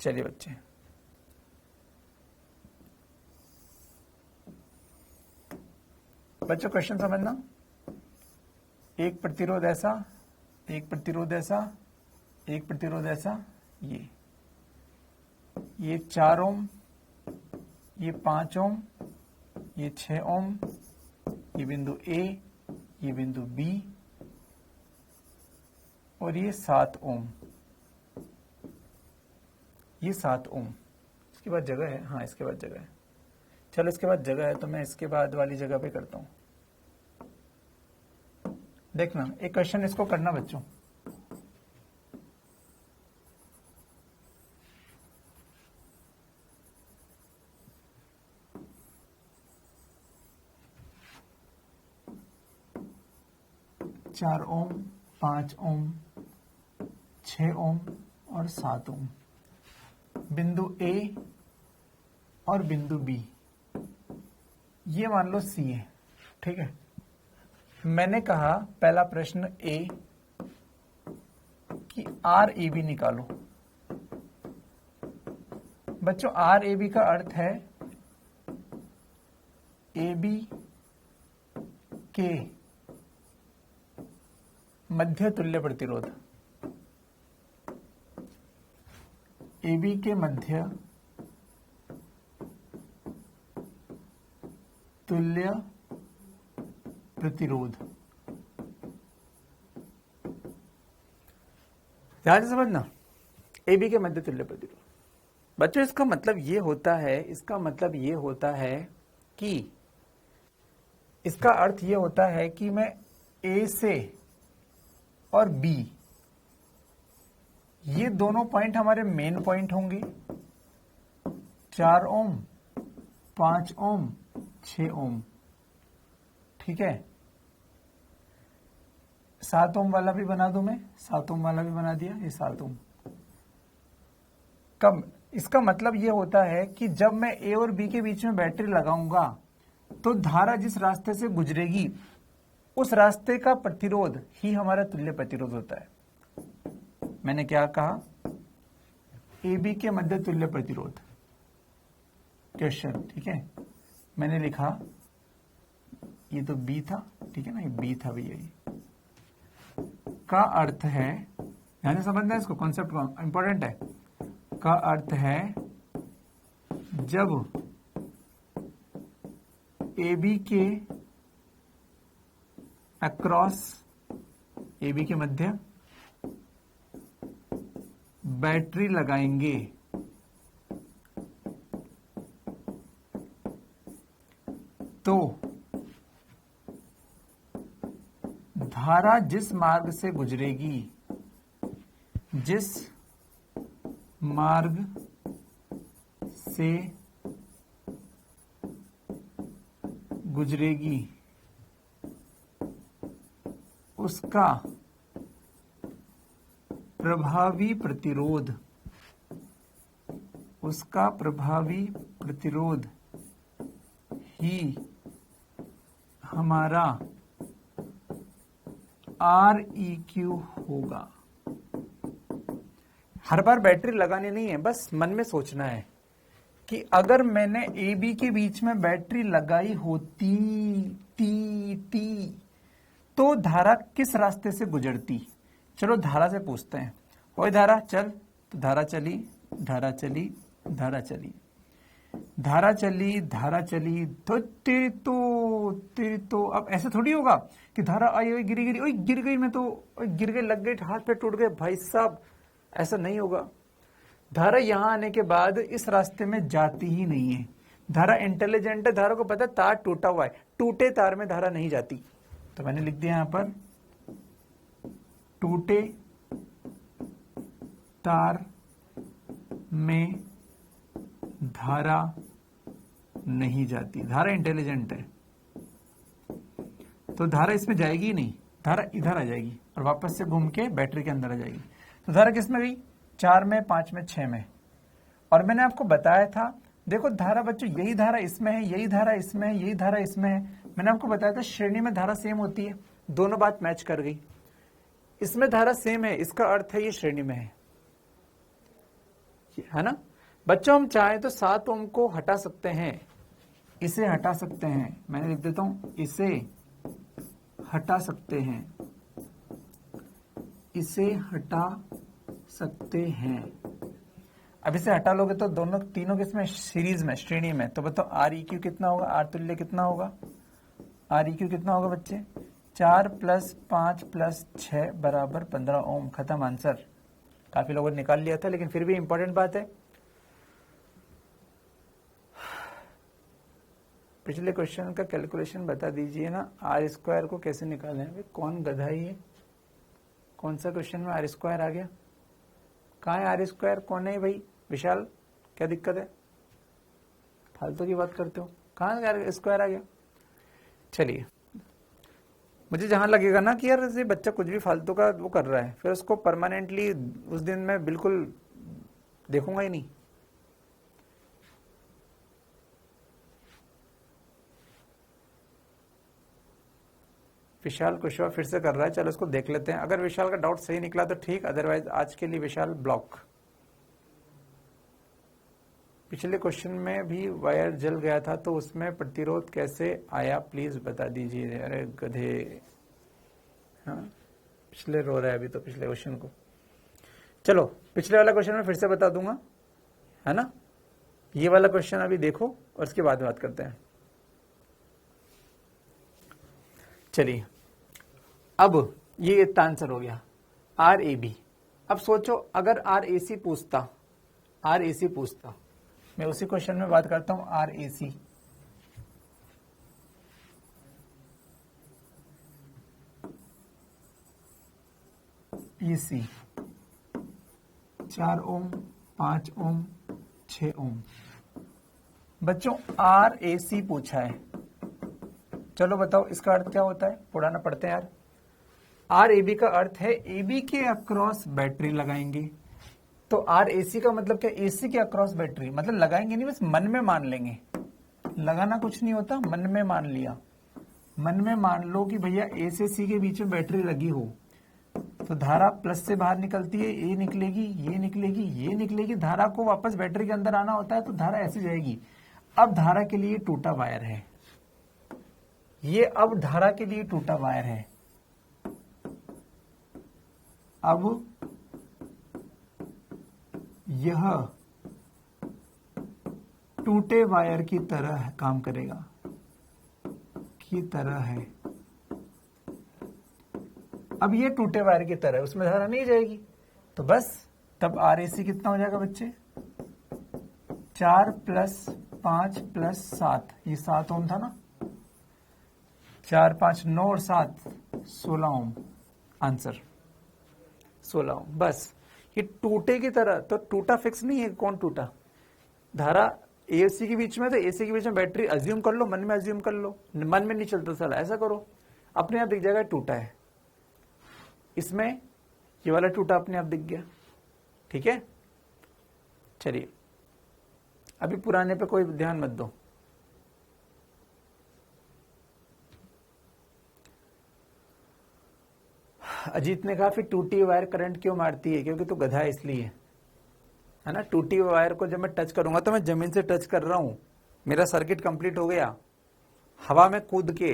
चलिए बच्चे, क्वेश्चन समझना। एक प्रतिरोध ऐसा, एक प्रतिरोध ऐसा, एक प्रतिरोध ऐसा, ये 4 ओम, ये 5 ओम, ये 6 ओम, ये बिंदु ए, ये बिंदु बी, और ये 7 ओम, ये 7 ओम। इसके बाद जगह है, हाँ इसके बाद जगह है, चलो इसके बाद जगह है तो मैं इसके बाद वाली जगह पे करता हूं। देखना एक क्वेश्चन इसको करना बच्चों, चार ओम, 5 ओम, 6 ओम और 7 ओम, बिंदु ए और बिंदु बी, ये मान लो सी है। ठीक है, मैंने कहा पहला प्रश्न ए कि आर ए बी निकालो। बच्चों आर ए बी का अर्थ है ए बी के मध्य तुल्य प्रतिरोध। AB के मध्य तुल्य प्रतिरोध। ध्यान से समझना, AB के मध्य तुल्य प्रतिरोध। बच्चों इसका मतलब ये होता है कि इसका अर्थ ये होता है कि मैं A से और B, ये दोनों पॉइंट हमारे मेन पॉइंट होंगे। 4 ओम, 5 ओम, 6 ओम, ठीक है। 7 ओम वाला भी बना दूं मैं, 7 ओम वाला भी बना दिया, ये 7 ओम। कब, इसका मतलब ये होता है कि जब मैं A और B के बीच में बैटरी लगाऊंगा तो धारा जिस रास्ते से गुजरेगी उस रास्ते का प्रतिरोध ही हमारा तुल्य प्रतिरोध होता है। मैंने क्या कहा, AB के मध्य तुल्य प्रतिरोध, क्वेश्चन, ठीक है। मैंने लिखा, ये तो B था, ठीक है ना, ये B था भैया, ये का अर्थ है, ध्यान से समझना है इसको, कॉन्सेप्ट इंपॉर्टेंट है। का अर्थ है जब AB के अक्रॉस, AB के मध्य बैटरी लगाएंगे तो धारा जिस मार्ग से गुजरेगी, जिस मार्ग से गुजरेगी उसका प्रभावी प्रतिरोध, उसका प्रभावी प्रतिरोध ही हमारा Req होगा। हर बार बैटरी लगानी नहीं है, बस मन में सोचना है कि अगर मैंने AB के बीच में बैटरी लगाई होती टी तो धारा किस रास्ते से गुजरती। चलो धारा से पूछते हैं, ओए धारा चल, तो धारा चली, धारा चली, धारा चली, धारा चली, धारा चली, तो तेरी तो अब ऐसे थोड़ी होगा कि धारा आई, ओए गिरी गिरी, ओए गिर गई, मैं तो गिर गई, लग गई, हाथ पे टूट गए, भाई साहब, ऐसा नहीं होगा। धारा यहां आने के बाद इस रास्ते में जाती ही नहीं है। धारा इंटेलिजेंट है, धारा को पता है तार टूटा हुआ है, टूटे तार में धारा नहीं जाती। तो मैंने लिख दिया यहां पर, टूटे तार में धारा नहीं जाती। धारा इंटेलिजेंट है तो धारा इसमें जाएगी ही नहीं, धारा इधर आ जाएगी और वापस से घूम के बैटरी के अंदर आ जाएगी। तो धारा किस में गई, 4 में, 5 में, 6 में। और मैंने आपको बताया था, देखो धारा बच्चों, यही धारा इसमें है, यही धारा इसमें है, यही धारा इसमें है। मैंने आपको बताया था श्रेणी में धारा सेम होती है, दोनों बात मैच कर गई। इसमें धारा सेम है, इसका अर्थ है ये श्रेणी में है ना बच्चों। हम चाहे तो 7 ओम को हटा सकते हैं, इसे हटा सकते हैं, मैंने लिख देता हूं, इसे हटा सकते हैं, इसे हटा सकते हैं। अब इसे हटा लोगे तो दोनों तीनों किसमें, सीरीज में, श्रेणी में। तो बताओ Req कितना होगा, R तुल्य कितना होगा, Req कितना होगा बच्चे, 4 + 5 + 6 बराबर 15 ओम। खत्म आंसर। काफी लोगों ने निकाल लिया था, लेकिन फिर भी इंपॉर्टेंट बात है, पिछले क्वेश्चन का कैलकुलेशन बता दीजिए ना, R² को कैसे निकालें। कौन गधा है, कौन सा क्वेश्चन में R² आ गया, कहाँ है R², कौन है भाई, विशाल, क्या दिक्कत है, फालतू की बात करते हो, कहाँ R² आ गया। चलिए, मुझे जहां लगेगा ना कि यार ये बच्चा कुछ भी फालतू का वो कर रहा है, फिर उसको परमानेंटली उस दिन मैं बिल्कुल देखूंगा ही नहीं। विशाल कुशवा फिर से कर रहा है, चलो उसको देख लेते हैं। अगर विशाल का डाउट सही निकला तो ठीक, अदरवाइज आज के लिए विशाल ब्लॉक। पिछले क्वेश्चन में भी वायर जल गया था तो उसमें प्रतिरोध कैसे आया, प्लीज बता दीजिए। अरे गधे, हाँ पिछले रो रहा है अभी तो पिछले क्वेश्चन को। चलो पिछले वाला क्वेश्चन में फिर से बता दूंगा। है ना। ये वाला क्वेश्चन अभी देखो और उसके बाद बात करते हैं। चलिए, अब ये इतना आंसर हो गया आर ए बी। अब सोचो अगर आर ए सी पूछता, मैं उसी क्वेश्चन में बात करता हूं। आर ए सी, ई सी 4 ओम, 5 ओम, 6 ओम। बच्चों आर ए सी पूछा है, चलो बताओ इसका अर्थ क्या होता है, पुराना पढ़ते हैं यार। आर ए बी का अर्थ है ए बी के अक्रॉस बैटरी लगाएंगे। तो आर ए सी का मतलब क्या, ए सी के अक्रॉस बैटरी, मतलब लगाएंगे नहीं, बस मन में मान लेंगे। लगाना कुछ नहीं होता, मन में मान लिया। मन में मान लो कि भैया ए से सी के बीच में बैटरी लगी हो, तो धारा प्लस से बाहर निकलती है, ए निकलेगी, ये निकलेगी, ये निकलेगी। धारा को वापस बैटरी के अंदर आना होता है, तो धारा ऐसे जाएगी। अब धारा के लिए टूटा वायर है ये, अब धारा के लिए टूटा वायर है। अब यह टूटे वायर की तरह काम करेगा, की तरह है। अब ये टूटे वायर की तरह, उसमें धारा नहीं जाएगी, तो बस तब आर ए सी कितना हो जाएगा बच्चे, 4 + 5 + 7, ये 7 ओम था ना, 4 5 9 और 7 16 ओम। आंसर 16 ओम। बस ये टूटे की तरह, तो टूटा फिक्स नहीं है, कौन टूटा, धारा ए सी के बीच में, तो ए सी के बीच में बैटरी अज्यूम कर लो, मन में अज्यूम कर लो, मन में नहीं चलता साला, ऐसा करो, अपने आप दिख जाएगा टूटा है। इसमें ये वाला टूटा अपने आप दिख गया, ठीक है। चलिए अभी पुराने पे कोई ध्यान मत दो। अजीत ने कहा फिर टूटी वायर करंट क्यों मारती है, क्योंकि तू गधा है इसलिए, है ना। टूटी वायर को जब मैं टच करूंगा, तो मैं जमीन से टच कर रहा हूं, मेरा सर्किट कंप्लीट हो गया। हवा में कूद के,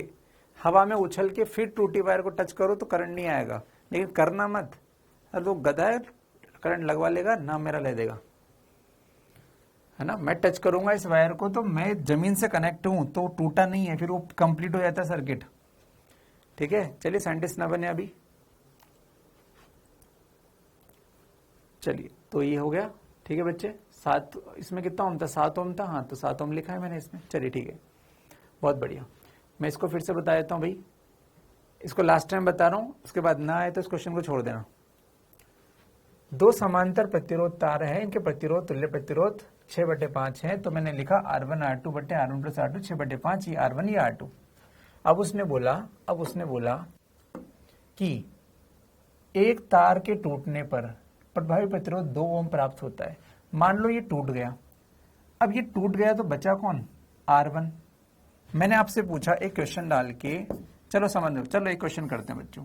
हवा में उछल के फिर टूटी वायर को टच करो तो करंट नहीं आएगा, लेकिन करना मत। अरे वो गधा है, करंट लगवा लेगा, नाम मेरा ले देगा, है ना। मैं टच करूंगा इस वायर को, तो मैं जमीन से कनेक्ट हूं, तो टूटा नहीं है, फिर वो कंप्लीट हो जाता है सर्किट, ठीक है। चलिए साइंटिस्ट ना बने अभी। चलिए तो ये हो गया, ठीक है बच्चे। 7, इसमें कितना ओम था, 7 ओम था, हाँ तो 7 ओम लिखा है मैंने इसमें। चलिए ठीक है, बहुत बढ़िया। मैं इसको फिर से बता देता हूँ भाई, इसको लास्ट टाइम बता रहा हूँ, उसके बाद ना आए तो इस क्वेश्चन को छोड़ देना। 2 समांतर प्रतिरोध तार है, इनके प्रतिरोध तुल्य प्रतिरोध 6/5 है, तो मैंने लिखा R1 R2 बटे R1 + R2 6/5, ये R1 ये R2। अब उसने बोला कि एक तार के टूटने पर प्रभावी प्रतिरोध 2 ओम प्राप्त होता है। मान लो ये टूट गया, अब ये टूट गया तो बचा कौन, R1। मैंने आपसे पूछा एक क्वेश्चन डाल के, चलो समझ लो, चलो एक क्वेश्चन करते हैं बच्चों।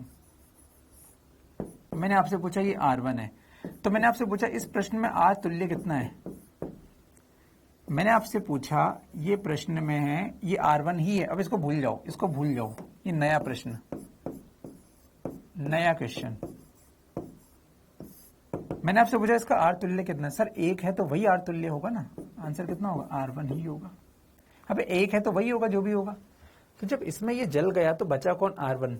मैंने आपसे पूछा ये R1 है, तो मैंने आपसे पूछा इस प्रश्न में R तुल्य कितना है। मैंने आपसे पूछा ये प्रश्न में है ये R1 ही है। अब इसको भूल जाओ, ये नया प्रश्न, नया क्वेश्चन। मैंने आपसे पूछा इसका R तुल्य कितना है। सर 1 है तो वही R तुल्य होगा ना, आंसर कितना होगा, R1 ही होगा। अब 1 है तो वही होगा जो भी होगा। तो जब इसमें ये जल गया तो बचा कौन, R1।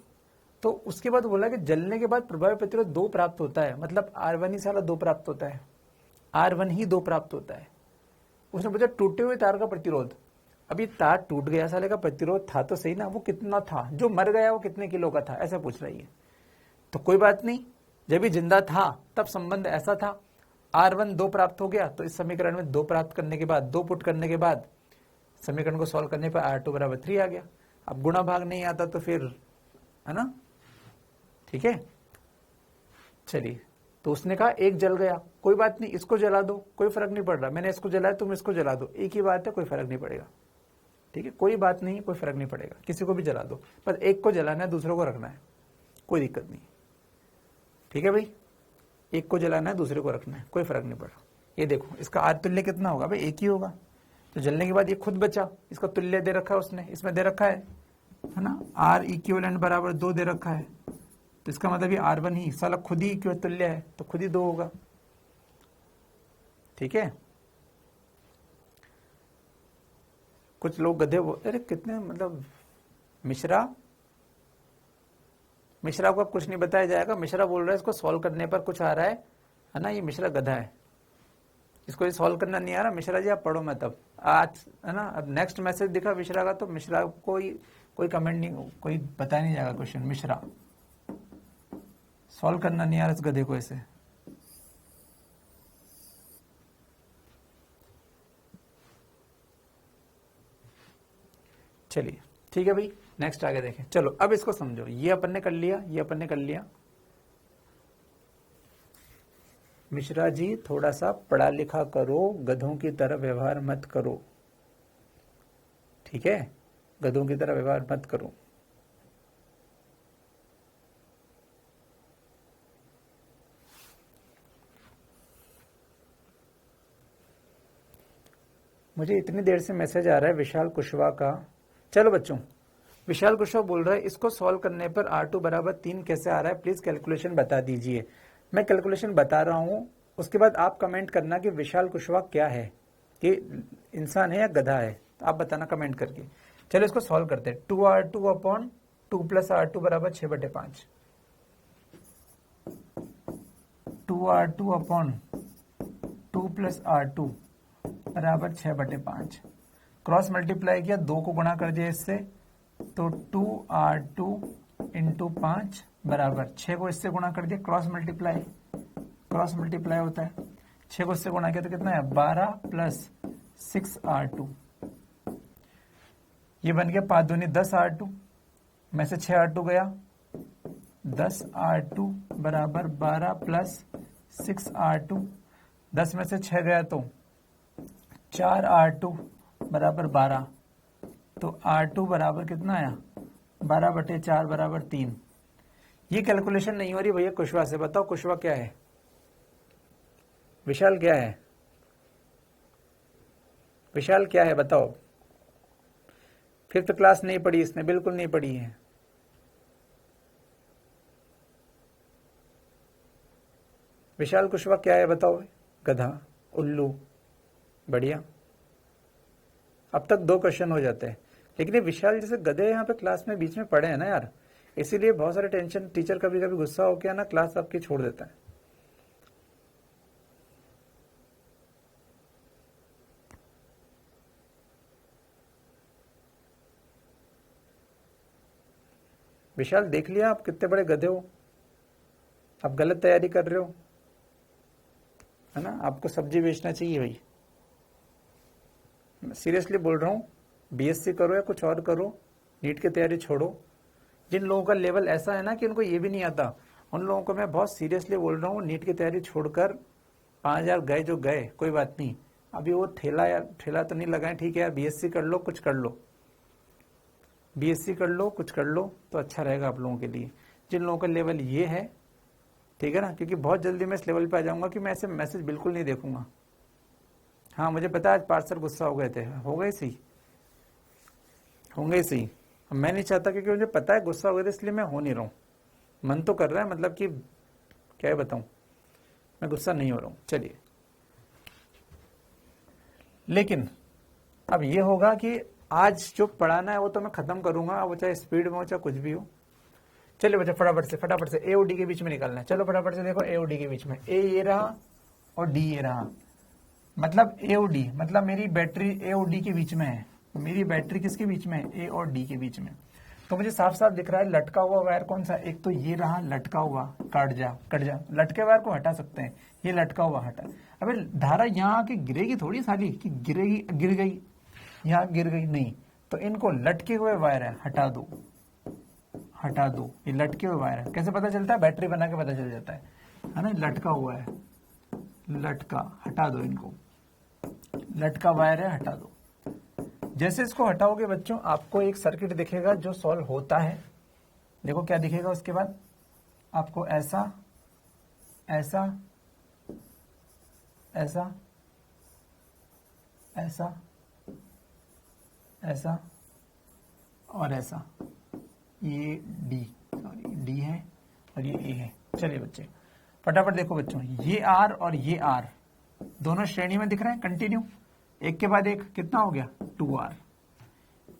तो उसके बाद बोला कि जलने के बाद प्रभावी प्रतिरोध 2 प्राप्त होता है, मतलब R1 ही साला 2 प्राप्त होता है, R1 ही 2 प्राप्त होता है। उसने पूछा टूटे हुए तार का प्रतिरोध। अभी तार टूट गया, साले का प्रतिरोध था तो सही ना, वो कितना था, जो मर गया वो कितने किलो का था, ऐसा पूछ रही है। तो कोई बात नहीं, जब भी जिंदा था तब संबंध ऐसा था, R1 2 प्राप्त हो गया, तो इस समीकरण में 2 प्राप्त करने के बाद, 2 पुट करने के बाद समीकरण को सॉल्व करने पर R2 = 3 आ गया। अब गुणा भाग नहीं आता तो फिर, है ना, ठीक है। चलिए, तो उसने कहा 1 जल गया, कोई बात नहीं, इसको जला दो, कोई फर्क नहीं पड़ रहा, मैंने इसको जलाया तुम इसको जला दो, एक ही बात है, कोई फर्क नहीं पड़ेगा, ठीक है, कोई बात नहीं, कोई फर्क नहीं पड़ेगा, किसी को भी जला दो, बस एक को जलाना है, दूसरों को रखना है, कोई दिक्कत नहीं, ठीक है भाई। एक को जलाना है, दूसरे को रखना है, कोई फर्क नहीं पड़ रहा। ये देखो इसका R तुल्य कितना होगा भाई, 1 ही होगा। तो जलने के बाद ये खुद बचा, इसका तुल्य दे रखा है उसने, इसमें दे रखा है ना, R इक्विवेलेंट = 2 दे रखा है, तो इसका मतलब ये R1 ही साला खुद ही तुल्य है, तो खुद ही 2 होगा, ठीक है। कुछ लोग गधे अरे कितने मतलब मिश्रा को अब कुछ नहीं बताया जाएगा। मिश्रा बोल रहा है इसको सॉल्व करने पर कुछ आ रहा है ना, ये मिश्रा गधा है, इसको ये सॉल्व करना नहीं आ रहा। मिश्रा जी आप पढ़ो, मैं तब आज है ना। अब नेक्स्ट मैसेज दिखा मिश्रा का तो मिश्रा को कोई कमेंट नहीं, कोई बताया नहीं जाएगा क्वेश्चन। मिश्रा सॉल्व करना नहीं आ रहा इस गधे को ऐसे। चलिए ठीक है भाई, नेक्स्ट आगे देखें। चलो अब इसको समझो, ये अपन ने कर लिया, ये अपन ने कर लिया। मिश्रा जी थोड़ा सा पढ़ा लिखा करो, गधों की तरह व्यवहार मत करो, ठीक है, गधों की तरह व्यवहार मत करो। मुझे इतनी देर से मैसेज आ रहा है विशाल कुशवाहा का। चलो बच्चों, विशाल कुशवाहा बोल रहा है इसको सॉल्व करने पर R2 बराबर 3 कैसे आ रहा है, प्लीज कैलकुलेशन बता दीजिए। मैं कैलकुलेशन बता रहा हूं, उसके बाद आप कमेंट करना कि विशाल कुशवाहा क्या है, कि इंसान है या गधा है, तो आप बताना कमेंट करके। चलो इसको सॉल्व करते हैं। 2R2 अपॉन 2 प्लस R2 बराबर 6/5। 2R2 अपॉन 2 प्लस R2 बराबर 6/5। क्रॉस मल्टीप्लाई किया, 2 को गुणा कर दिया इससे, तो 2R2 इंटू 5 बराबर 6 को इससे गुणा कर दिया, क्रॉस मल्टीप्लाई होता है। 6 को इससे गुणा किया तो कितना है 12 प्लस 6R2, ये बन गया 5 दूनी 10R2 में से 6R2 गया, 10R2 बराबर 12 प्लस 6R2, 10 में से 6 गया तो 4R2 बराबर 12, तो R2 बराबर कितना आया 12/4 बराबर 3। ये कैलकुलेशन नहीं हो रही भैया कुशवाहा से, बताओ कुशवाहा क्या है, विशाल क्या है, विशाल क्या है बताओ। 5th क्लास नहीं पढ़ी इसने, बिल्कुल नहीं पढ़ी है। विशाल कुशवाहा क्या है बताओ। गधा, उल्लू, बढ़िया। अब तक 2 क्वेश्चन हो जाते हैं, लेकिन ये विशाल जैसे गधे यहाँ पे क्लास में बीच में पड़े हैं ना यार, इसीलिए बहुत सारे टेंशन, टीचर कभी कभी गुस्सा होकर ना क्लास आपकी छोड़ देता है। विशाल देख लिया आप कितने बड़े गधे हो, आप गलत तैयारी कर रहे हो, है ना। आपको सब्जी बेचना चाहिए भाई, सीरियसली बोल रहा हूँ। बीएससी करो या कुछ और करो, नीट की तैयारी छोड़ो। जिन लोगों का लेवल ऐसा है ना कि उनको ये भी नहीं आता, उन लोगों को मैं बहुत सीरियसली बोल रहा हूँ, नीट की तैयारी छोड़कर 5000 गए जो गए, कोई बात नहीं, अभी वो ठेला तो नहीं लगाए, ठीक है यार, बीएससी कर लो, कुछ कर लो, बीएससी कर लो, कुछ कर लो, तो अच्छा रहेगा आप लोगों के लिए। जिन लोगों का लेवल ये है, ठीक है ना, क्योंकि बहुत जल्दी मैं इस लेवल पे आ जाऊंगा कि मैं ऐसे मैसेज बिल्कुल नहीं देखूंगा। हाँ मुझे पता है आज पार्सर गुस्सा हो गए थे, हो गए सही, होंगे सही। मैं नहीं चाहता, क्योंकि मुझे पता है गुस्सा हो गए थे, इसलिए मैं हो नहीं रहा हूँ। मन तो कर रहा है, मतलब कि क्या बताऊं, मैं गुस्सा नहीं हो रहा हूं। चलिए, लेकिन अब ये होगा कि आज जो पढ़ाना है वो तो मैं खत्म करूंगा, वो चाहे स्पीड में हो चाहे कुछ भी हो। चलिए बच्चे फटाफट से ए और डी के बीच में निकलना है। चलो फटाफट से देखो, ए और डी के बीच में, ए ये रहा और डी ये रहा, मतलब ए और डी, मतलब मेरी बैटरी ए और डी के बीच में है। मेरी बैटरी किसके बीच में है, ए और डी के बीच में। तो मुझे साफ साफ दिख रहा है लटका हुआ वायर कौन सा, एक तो ये रहा लटका हुआ, कट जा, लटके वायर को हटा सकते हैं, ये लटका हुआ हटा। अबे धारा यहाँ आके गिरेगी थोड़ी साली कि गिरेगी, गिर गई, यहाँ गिर गई नहीं, तो इनको लटके हुए वायर है, हटा दो, ये लटके हुए वायर है। कैसे पता चलता है, बैटरी बना के पता चल जाता है ना, लटका हुआ है, लटका, हटा दो इनको, लटका वायर है, हटा दो। जैसे इसको हटाओगे बच्चों, आपको एक सर्किट दिखेगा जो सॉल्व होता है। देखो क्या दिखेगा उसके बाद, आपको ऐसा ऐसा ऐसा ऐसा ऐसा और ऐसा, ये डी है और ये ए है। चलिए बच्चे फटाफट देखो बच्चों, ये आर और ये आर दोनों श्रेणी में दिख रहे हैं कंटिन्यू, एक के बाद एक, कितना हो गया 2R।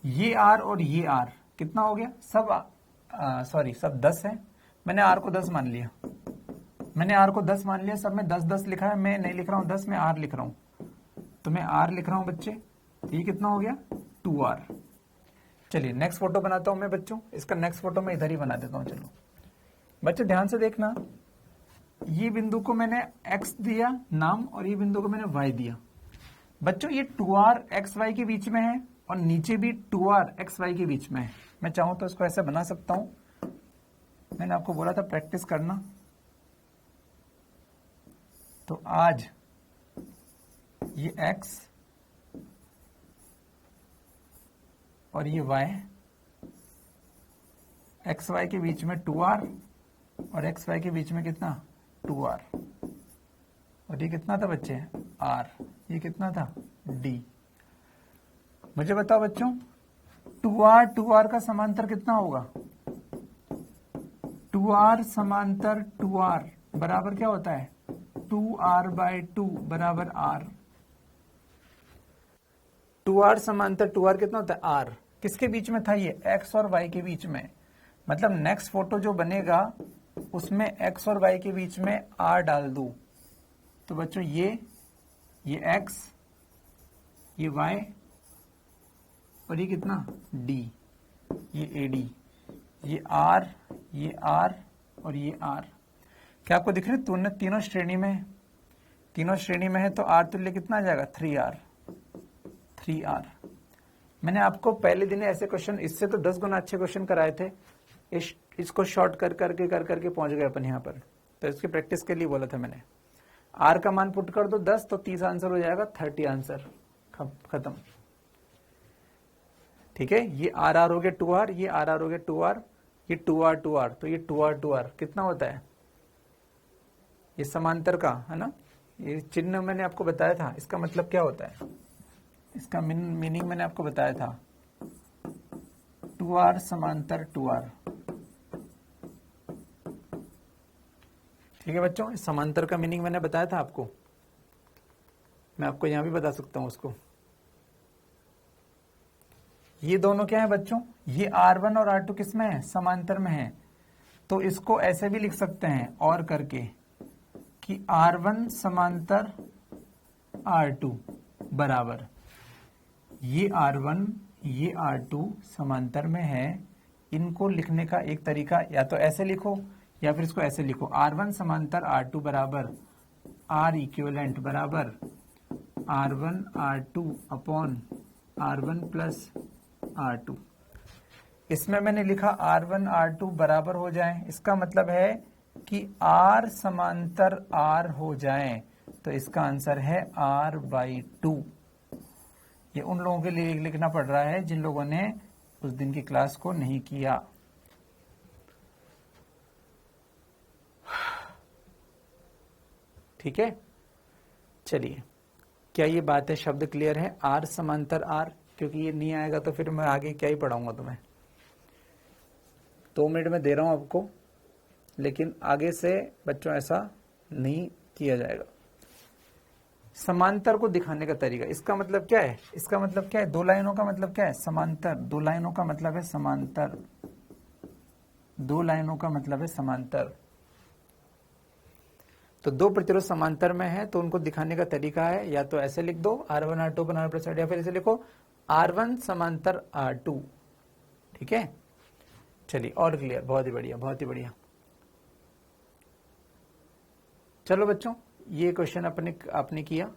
ये आर और ये आर कितना हो गया, सब 10 है। मैंने आर को 10 मान लिया, सब में 10 लिखा है, मैं नहीं लिख रहा हूं 10, मैं आर लिख रहा हूं, तो मैं आर लिख रहा हूं बच्चे। तो ये कितना हो गया 2r। चलिए नेक्स्ट फोटो बनाता हूं मैं बच्चों, इसका नेक्स्ट फोटो मैं इधर ही बना देता हूं। चलो बच्चों ध्यान से देखना, ये बिंदु को मैंने x दिया नाम और ये बिंदु को मैंने y दिया। बच्चों ये 2r xy के बीच में है और नीचे भी 2r xy के बीच में है। मैं चाहूं तो इसको ऐसे बना सकता हूं, मैंने आपको बोला था प्रैक्टिस करना। तो आज ये x और ये y, xy के बीच में 2r और xy के बीच में कितना 2r, और ये कितना था बच्चे r, ये कितना था d। मुझे बताओ बच्चों 2r का समांतर कितना होगा, 2r समांतर 2r बराबर क्या होता है 2r/2 बराबर r। 2r समांतर 2r कितना होता है r, किसके बीच में था ये x और y के बीच में। मतलब नेक्स्ट फोटो जो बनेगा उसमें x और y के बीच में r डाल दूं, तो बच्चों ये x, ये y और ये कितना d, ये AD, ये r और ये r। क्या आपको दिख रही है तीनों श्रेणी में है, तो r तुल्य कितना आ जाएगा 3r। मैंने आपको पहले दिन ऐसे क्वेश्चन इससे तो 10 गुना अच्छे क्वेश्चन कराए थे, इसको शॉर्ट कर करके पहुंच गए अपन यहाँ पर। तो इसकी प्रैक्टिस के लिए बोला था मैंने, r का मान पुट कर दो 10 तो 30 आंसर हो जाएगा, 30 आंसर खत्म। ठीक है, ये r हो गया 2r, ये r हो गया 2r, ये 2r तो ये 2r कितना होता है, ये समांतर का है ना। ये चिन्ह मैंने आपको बताया था, इसका मतलब क्या होता है, इसका मीनिंग मैंने आपको बताया था 2r समांतर 2r। ठीक है बच्चों, इस समांतर का मीनिंग मैंने बताया था आपको, मैं आपको यहां भी बता सकता हूं उसको। ये दोनों क्या है बच्चों, ये r1 और r2 किस में है, समांतर में है। तो इसको ऐसे भी लिख सकते हैं और करके कि r1 समांतर r2 बराबर ये r1 ये r2 समांतर में है। इनको लिखने का एक तरीका या तो ऐसे लिखो या फिर इसको ऐसे लिखो, r1 समांतर r2 बराबर r इक्विवेलेंट बराबर r1 r2 upon r1 plus r2। इसमें मैंने लिखा r1 r2 बराबर हो जाए, इसका मतलब है कि r समांतर r हो जाए, तो इसका आंसर है r/2। ये उन लोगों के लिए लिखना पड़ रहा है जिन लोगों ने उस दिन की क्लास को नहीं किया। ठीक है, चलिए क्या ये बात है, शब्द क्लियर है, r समांतर r, क्योंकि ये नहीं आएगा तो फिर मैं आगे क्या ही पढ़ाऊंगा तुम्हें। 2 मिनट में दे रहा हूं आपको, लेकिन आगे से बच्चों ऐसा नहीं किया जाएगा। समांतर को दिखाने का तरीका, इसका मतलब क्या है, इसका मतलब क्या है, 2 लाइनों का मतलब क्या है, समांतर। 2 लाइनों का मतलब है समांतर, 2 लाइनों का मतलब है समांतर। तो 2 प्रतिरोध समांतर में है, तो उनको दिखाने का तरीका है या तो ऐसे लिख दो r1 r2 पर r प्लस r, या फिर ऐसे लिखो r1 समांतर r2। ठीक है, चलिए और क्लियर, बहुत ही बढ़िया, बहुत ही बढ़िया। चलो बच्चों, ये क्वेश्चन आपने किया।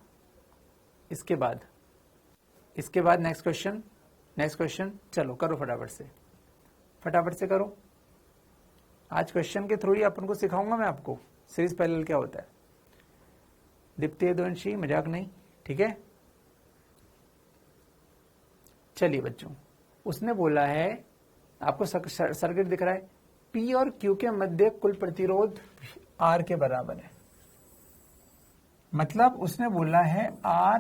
इसके बाद नेक्स्ट क्वेश्चन, चलो करो फटाफट से करो। आज क्वेश्चन के थ्रू ही अपन को सिखाऊंगा मैं आपको सीरीज पैरेलल क्या होता है। दीप्ति द्वंशी, मजाक नहीं, ठीक है। चलिए बच्चों, उसने बोला है, आपको सर्किट दिख रहा है, P और Q के मध्य कुल प्रतिरोध R के बराबर है। मतलब उसने बोला है R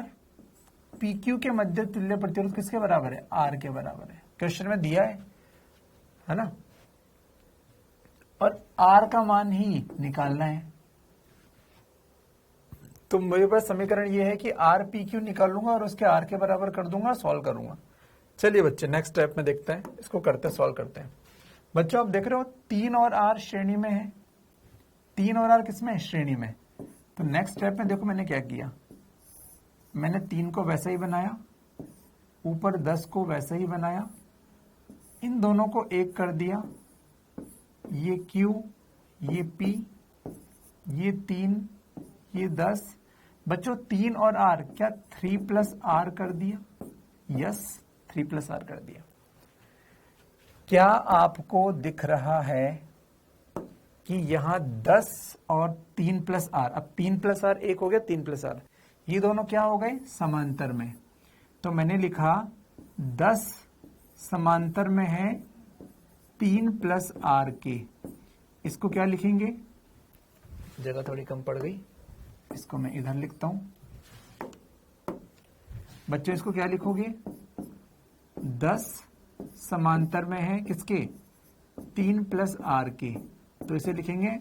PQ के मध्य तुल्य प्रतिरोध किसके बराबर है, R के बराबर है। क्वेश्चन में दिया है ना, और R का मान ही निकालना है। तो मेरे पास समीकरण ये है कि R PQ निकालूंगा और उसके R के बराबर कर दूंगा, सॉल्व करूंगा। चलिए बच्चे नेक्स्ट स्टेप में देखते हैं, इसको करते हैं, सॉल्व करते हैं। बच्चों आप देख रहे हो 3 और r श्रेणी में है, 3 और r किसमें है? श्रेणी में। तो नेक्स्ट स्टेप में देखो मैंने क्या किया, मैंने 3 को वैसा ही बनाया, ऊपर 10 को वैसा ही बनाया, इन दोनों को एक कर दिया, ये q, ये p, ये 3, ये 10। बच्चों 3 और r क्या 3 प्लस r कर दिया? यस, 3 प्लस r कर दिया। क्या आपको दिख रहा है कि यहां 10 और 3 प्लस r, अब 3 प्लस r एक हो गया, 3 प्लस r, ये दोनों क्या हो गए? समांतर में। तो मैंने लिखा 10 समांतर में है 3 प्लस r के। इसको क्या लिखेंगे? जगह थोड़ी कम पड़ गई, इसको मैं इधर लिखता हूं। बच्चों इसको क्या लिखोगे? 10 समांतर में है किसके? 3 प्लस r के। तो इसे लिखेंगे,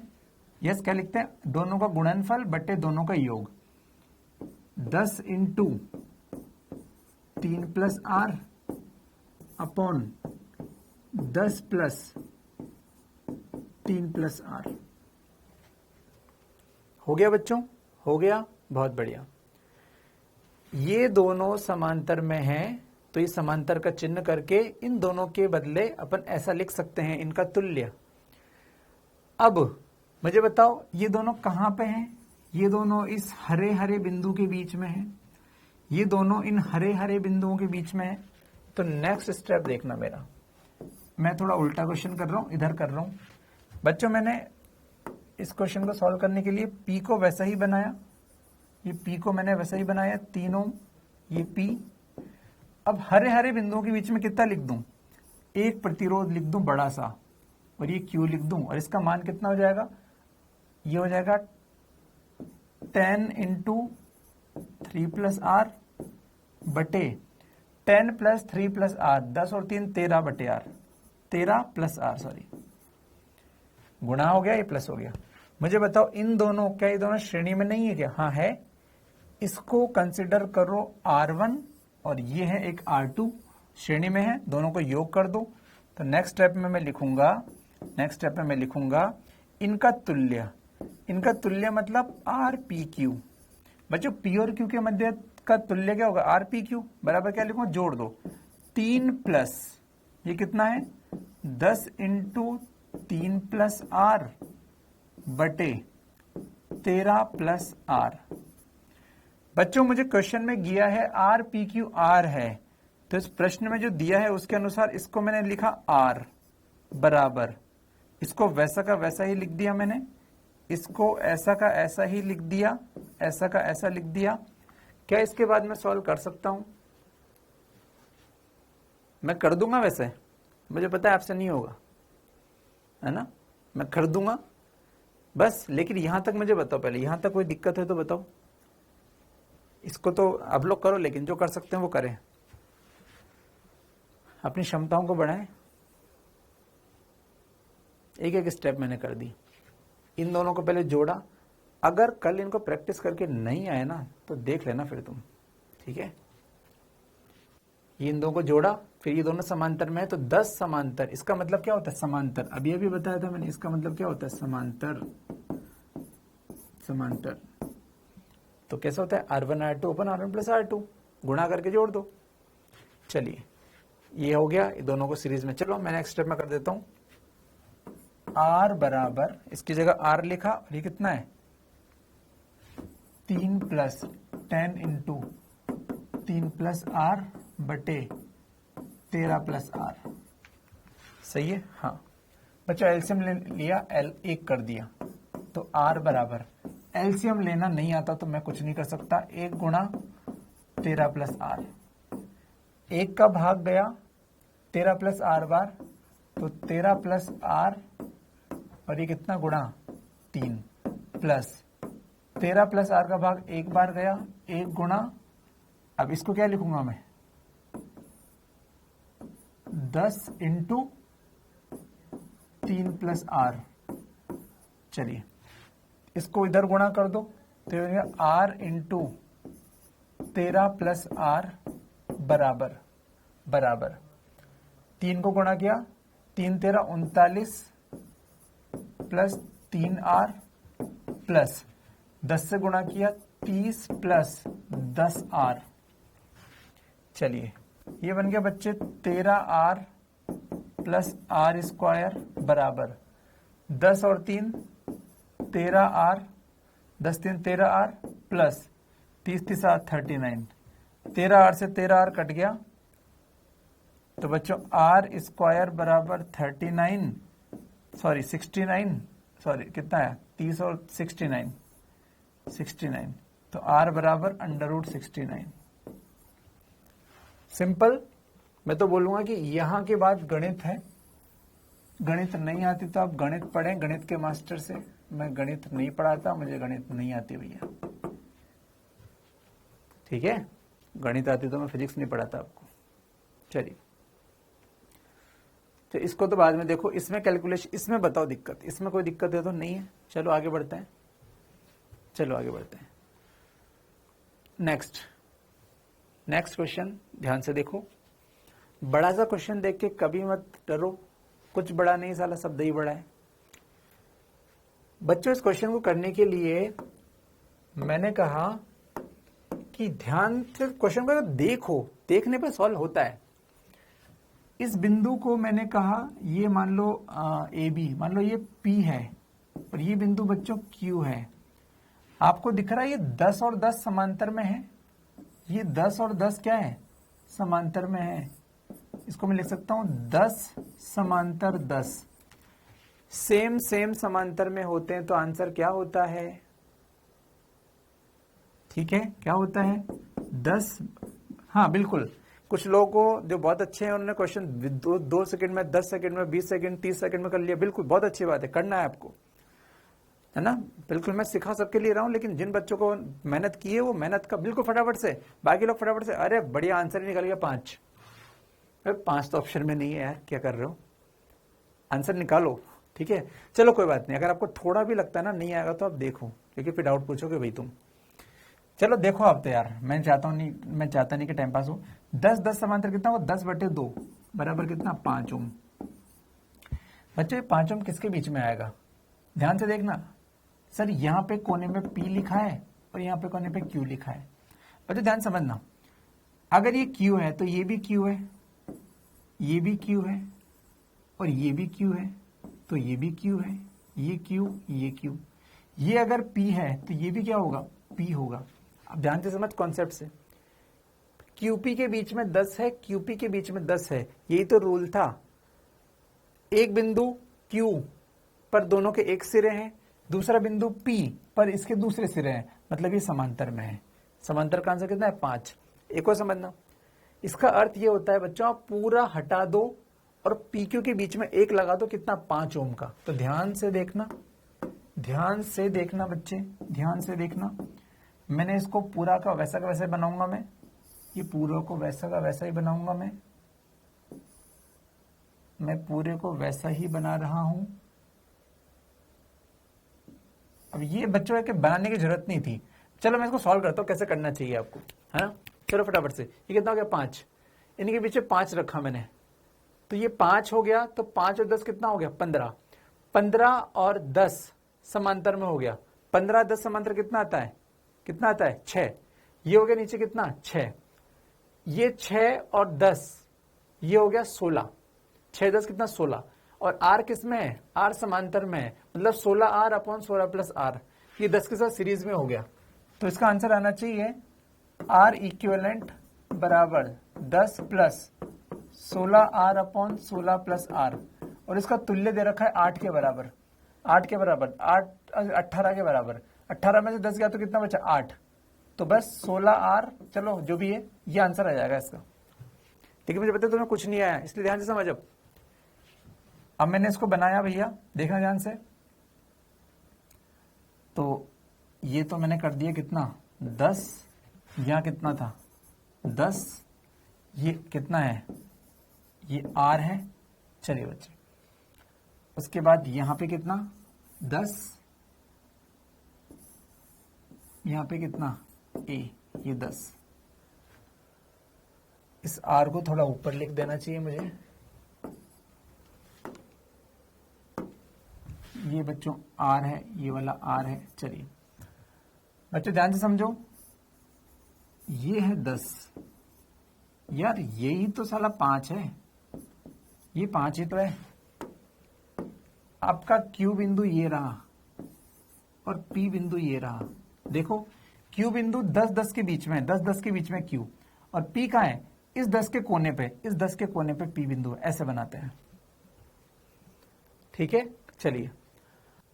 यस क्या लिखते हैं? दोनों का गुणनफल बटे दोनों का योग। 10 into 3 plus r upon 10 plus 3 plus r। हो गया बच्चों? हो गया, बहुत बढ़िया। ये दोनों समांतर में हैं, तो ये समांतर का चिन्ह करके इन दोनों के बदले अपन ऐसा लिख सकते हैं, इनका तुल्य। अब मुझे बताओ ये दोनों कहां पे हैं? ये दोनों इस हरे हरे बिंदु के बीच में हैं, ये दोनों इन हरे हरे बिंदुओं के बीच में हैं। तो नेक्स्ट स्टेप देखना मेरा, मैं थोड़ा उल्टा क्वेश्चन कर रहा हूं, इधर कर रहा हूं। बच्चों मैंने इस क्वेश्चन को सॉल्व करने के लिए P को वैसा ही बनाया, ये P को मैंने वैसा ही बनाया, 3 ओम, ये P। अब हरे हरे बिंदुओं के बीच में कितना लिख दूं? एक प्रतिरोध लिख दूं बड़ा सा, और ये Q लिख दूं, और इसका मान कितना हो जाएगा? ये हो जाएगा 10 इंटू 3 प्लस r बटे 10 प्लस 3 प्लस r, 10 और 3 13 बटे r, 13 प्लस r, सॉरी गुणा हो गया, ये प्लस हो गया। मुझे बताओ इन दोनों, क्या ये दोनों श्रेणी में नहीं है क्या? हाँ है। इसको कंसिडर करो R1 और ये है एक R2, श्रेणी में है, दोनों को योग कर दो। तो नेक्स्ट स्टेप में मैं लिखूंगा इनका तुल्य। इनका तुल्य मतलब RPQ। बच्चों P और Q के मध्य का तुल्य क्या होगा? RPQ बराबर क्या लिखूंगा? जोड़ दो, 3 प्लस ये कितना है? 10 इंटू 3 प्लस r बटे 13 प्लस r। बच्चों मुझे क्वेश्चन में दिया है RPQR है, तो इस प्रश्न में जो दिया है उसके अनुसार इसको मैंने लिखा R बराबर, इसको वैसा का वैसा ही लिख दिया मैंने, इसको ऐसा का ऐसा ही लिख दिया, ऐसा का ऐसा लिख दिया। क्या इसके बाद मैं सॉल्व कर सकता हूं? मैं कर दूंगा, वैसे मुझे पता है आपसे नहीं होगा, है ना, मैं कर दूंगा बस। लेकिन यहां तक मुझे बताओ, पहले यहां तक कोई दिक्कत है तो बताओ। इसको तो आप लोग करो, लेकिन जो कर सकते हैं वो करें, अपनी क्षमताओं को बढ़ाएं। एक एक स्टेप मैंने कर दी, इन दोनों को पहले जोड़ा। अगर कल इनको प्रैक्टिस करके नहीं आए ना तो देख लेना फिर तुम, ठीक है। ये इन दोनों को जोड़ा, फिर ये दोनों समांतर में है, तो 10 समांतर, इसका मतलब क्या होता है? समांतर। अभी अभी बताया था मैंने, इसका मतलब क्या होता है? समांतर। समांतर तो कैसा होता है? R1 R2 अपन R1 प्लस R2 गुणा करके जोड़ दो। चलिए ये हो गया, ये दोनों को सीरीज में। चलो मैं नेक्स्ट स्टेप में कर देता हूं। R बराबर, इसकी जगह R लिखा, और ये कितना है? 3 प्लस 10 इंटू 3 प्लस R बटे 13 प्लस R। सही है? हाँ बच्चों एलसीएम ले लिया, L 1 कर दिया, तो R बराबर, एलसीएम लेना नहीं आता तो मैं कुछ नहीं कर सकता, 1 गुणा 13 प्लस R। 1 का भाग गया 13 प्लस R बार, तो 13 प्लस R, और ये कितना गुणा? 3 प्लस 13 प्लस R का भाग 1 बार गया, 1 गुणा, अब इसको क्या लिखूंगा मैं? 10 इंटू 3 प्लस R। चलिए इसको इधर गुणा कर दो, तो ये R इंटू 13 प्लस R बराबर बराबर 3 को गुणा किया, 3 तेरह 39 प्लस 3R प्लस 10 से गुणा किया 30 प्लस 10R। चलिए ये बन गया बच्चे 13R प्लस R स्क्वायर बराबर 10 और 3 13R, 10 3 13R प्लस 30 30 39, 13R से 13R कट गया तो बच्चों R स्क्वायर बराबर 69 कितना है 30 और 69 तो R बराबर √69। सिंपल। मैं तो बोलूंगा कि यहां के बाद गणित है, गणित नहीं आती तो आप गणित पढ़ें गणित के मास्टर से। मैं गणित नहीं पढ़ाता, मुझे गणित नहीं आती भैया, ठीक है। गणित आती तो मैं फिजिक्स नहीं पढ़ाता आपको। चलिए तो इसको तो बाद में देखो, इसमें कैलकुलेशन, इसमें बताओ दिक्कत, इसमें कोई दिक्कत है तो नहीं है। चलो आगे बढ़ते हैं, चलो आगे बढ़ते हैं। नेक्स्ट क्वेश्चन ध्यान से देखो। बड़ा सा क्वेश्चन देख के कभी मत डरो, कुछ बड़ा नहीं साला, सब दही बड़ा है। बच्चों इस क्वेश्चन को करने के लिए मैंने कहा कि ध्यान से क्वेश्चन को देखो, देखने पे सॉल्व होता है। इस बिंदु को मैंने कहा ये मान लो ए बी, मान लो ये P है और ये बिंदु बच्चों Q है। आपको दिख रहा है ये 10 और 10 समांतर में है, ये 10 और 10 क्या है समांतर में है। इसको मैं लिख सकता हूं 10 समांतर 10। सेम समांतर में होते हैं तो आंसर क्या होता है, ठीक है, क्या होता है 10। हाँ बिल्कुल, कुछ लोगों को जो बहुत अच्छे हैं उन्होंने क्वेश्चन 2 सेकंड में, 10 सेकंड में, 20 सेकंड, 30 सेकंड में कर लिया। बिल्कुल बहुत अच्छी बात है, करना है आपको, है ना। बिल्कुल मैं सिखा सबके लिए रहा हूं, लेकिन जिन बच्चों को मेहनत की है वो मेहनत का बिल्कुल फटाफट से, बाकी लोग फटाफट से अरे बढ़िया आंसर ही निकल गया 5। 5 तो ऑप्शन में नहीं है यार, क्या कर रहे हो, आंसर निकालो, ठीक है। चलो कोई बात नहीं, अगर आपको थोड़ा भी लगता है ना नहीं आएगा तो आप देखो, क्योंकि फिर डाउट पूछोगे भाई तुम। चलो देखो आप तो यार, मैं चाहता नहीं कि टाइम पास हो। 10 समांतर कितना हो 10/2 बराबर कितना 5 ओम। बच्चे 5 ओम किसके बीच में आएगा, ध्यान से देखना। सर यहाँ पे कोने में P लिखा है और यहाँ पे कोने पे Q लिखा है। बच्चे ध्यान समझना, अगर ये Q है तो ये भी Q है, ये भी Q है और ये भी Q है, तो ये भी Q है, ये Q, ये Q। ये अगर P है तो ये भी क्या होगा P होगा। अब ध्यान से समझ कॉन्सेप्ट से, QP के बीच में 10 है, QP के बीच में 10 है, यही तो रूल था। एक बिंदु Q पर दोनों के एक सिरे हैं, दूसरा बिंदु P पर इसके दूसरे सिरे हैं, मतलब ये समांतर में है। समांतर का आंसर कितना है 5। एक और समझना, इसका अर्थ ये होता है बच्चों आप पूरा हटा दो और PQ के बीच में 1 लगा दो, कितना 5 ओम का। तो ध्यान से देखना बच्चे, ध्यान से देखना। मैंने इसको पूरा का वैसा बनाऊंगा मैं, ये पूरा को वैसा का वैसा ही बनाऊंगा मैं पूरे को वैसा ही बना रहा हूं। अब ये बच्चों के बनाने की जरूरत नहीं थी। चलो मैं इसको सॉल्व करता हूं, कैसे करना चाहिए आपको, है ना। चलो फटाफट से, ये कितना हो गया 5, इनके पीछे 5 रखा मैंने, तो ये 5 हो गया, तो 5 और 10 कितना हो गया 15। 15 और 10 समांतर में हो गया, 15 10 समांतर कितना आता है 6। ये हो गया नीचे कितना 6, ये 6 और 10 ये हो गया 16, 6 10 कितना 16। और R किस में है, R समांतर में है, मतलब 16R/16 प्लस R, ये 10 के साथ सीरीज में हो गया। तो इसका आंसर आना चाहिए R इक्विवेलेंट बराबर 10 प्लस 16R/16 प्लस R, और इसका तुल्य दे रखा है 8 के बराबर, 8 18 के बराबर। 18 में से 10 गया तो कितना बचा 8, तो बस 16R, चलो जो भी है ये आंसर आ जाएगा इसका। लेकिन मुझे पता है तुम्हें कुछ नहीं आया, इसलिए ध्यान से समझ। अब मैंने इसको बनाया भैया, देखना ध्यान से। तो ये तो मैंने कर दिया कितना 10, यहाँ कितना था 10, ये कितना है ये R है। चलिए बच्चे, उसके बाद यहाँ पे कितना 10, यहाँ पे कितना A, ये 10, इस आर को थोड़ा ऊपर लिख देना चाहिए मुझे। ये बच्चों आर है, ये वाला आर है। चलिए बच्चों ध्यान से समझो, ये है 10। यार यही तो साला 5 है, ये 5 ही तो है। आपका क्यू बिंदु ये रहा और पी बिंदु ये रहा। देखो क्यू बिंदु 10-10 के बीच में है, 10-10 के बीच में क्यू, और पी कहाँ है? इस 10 के कोने पे, इस 10 के कोने पे पी बिंदु है। ऐसे बनाते हैं, ठीक है। चलिए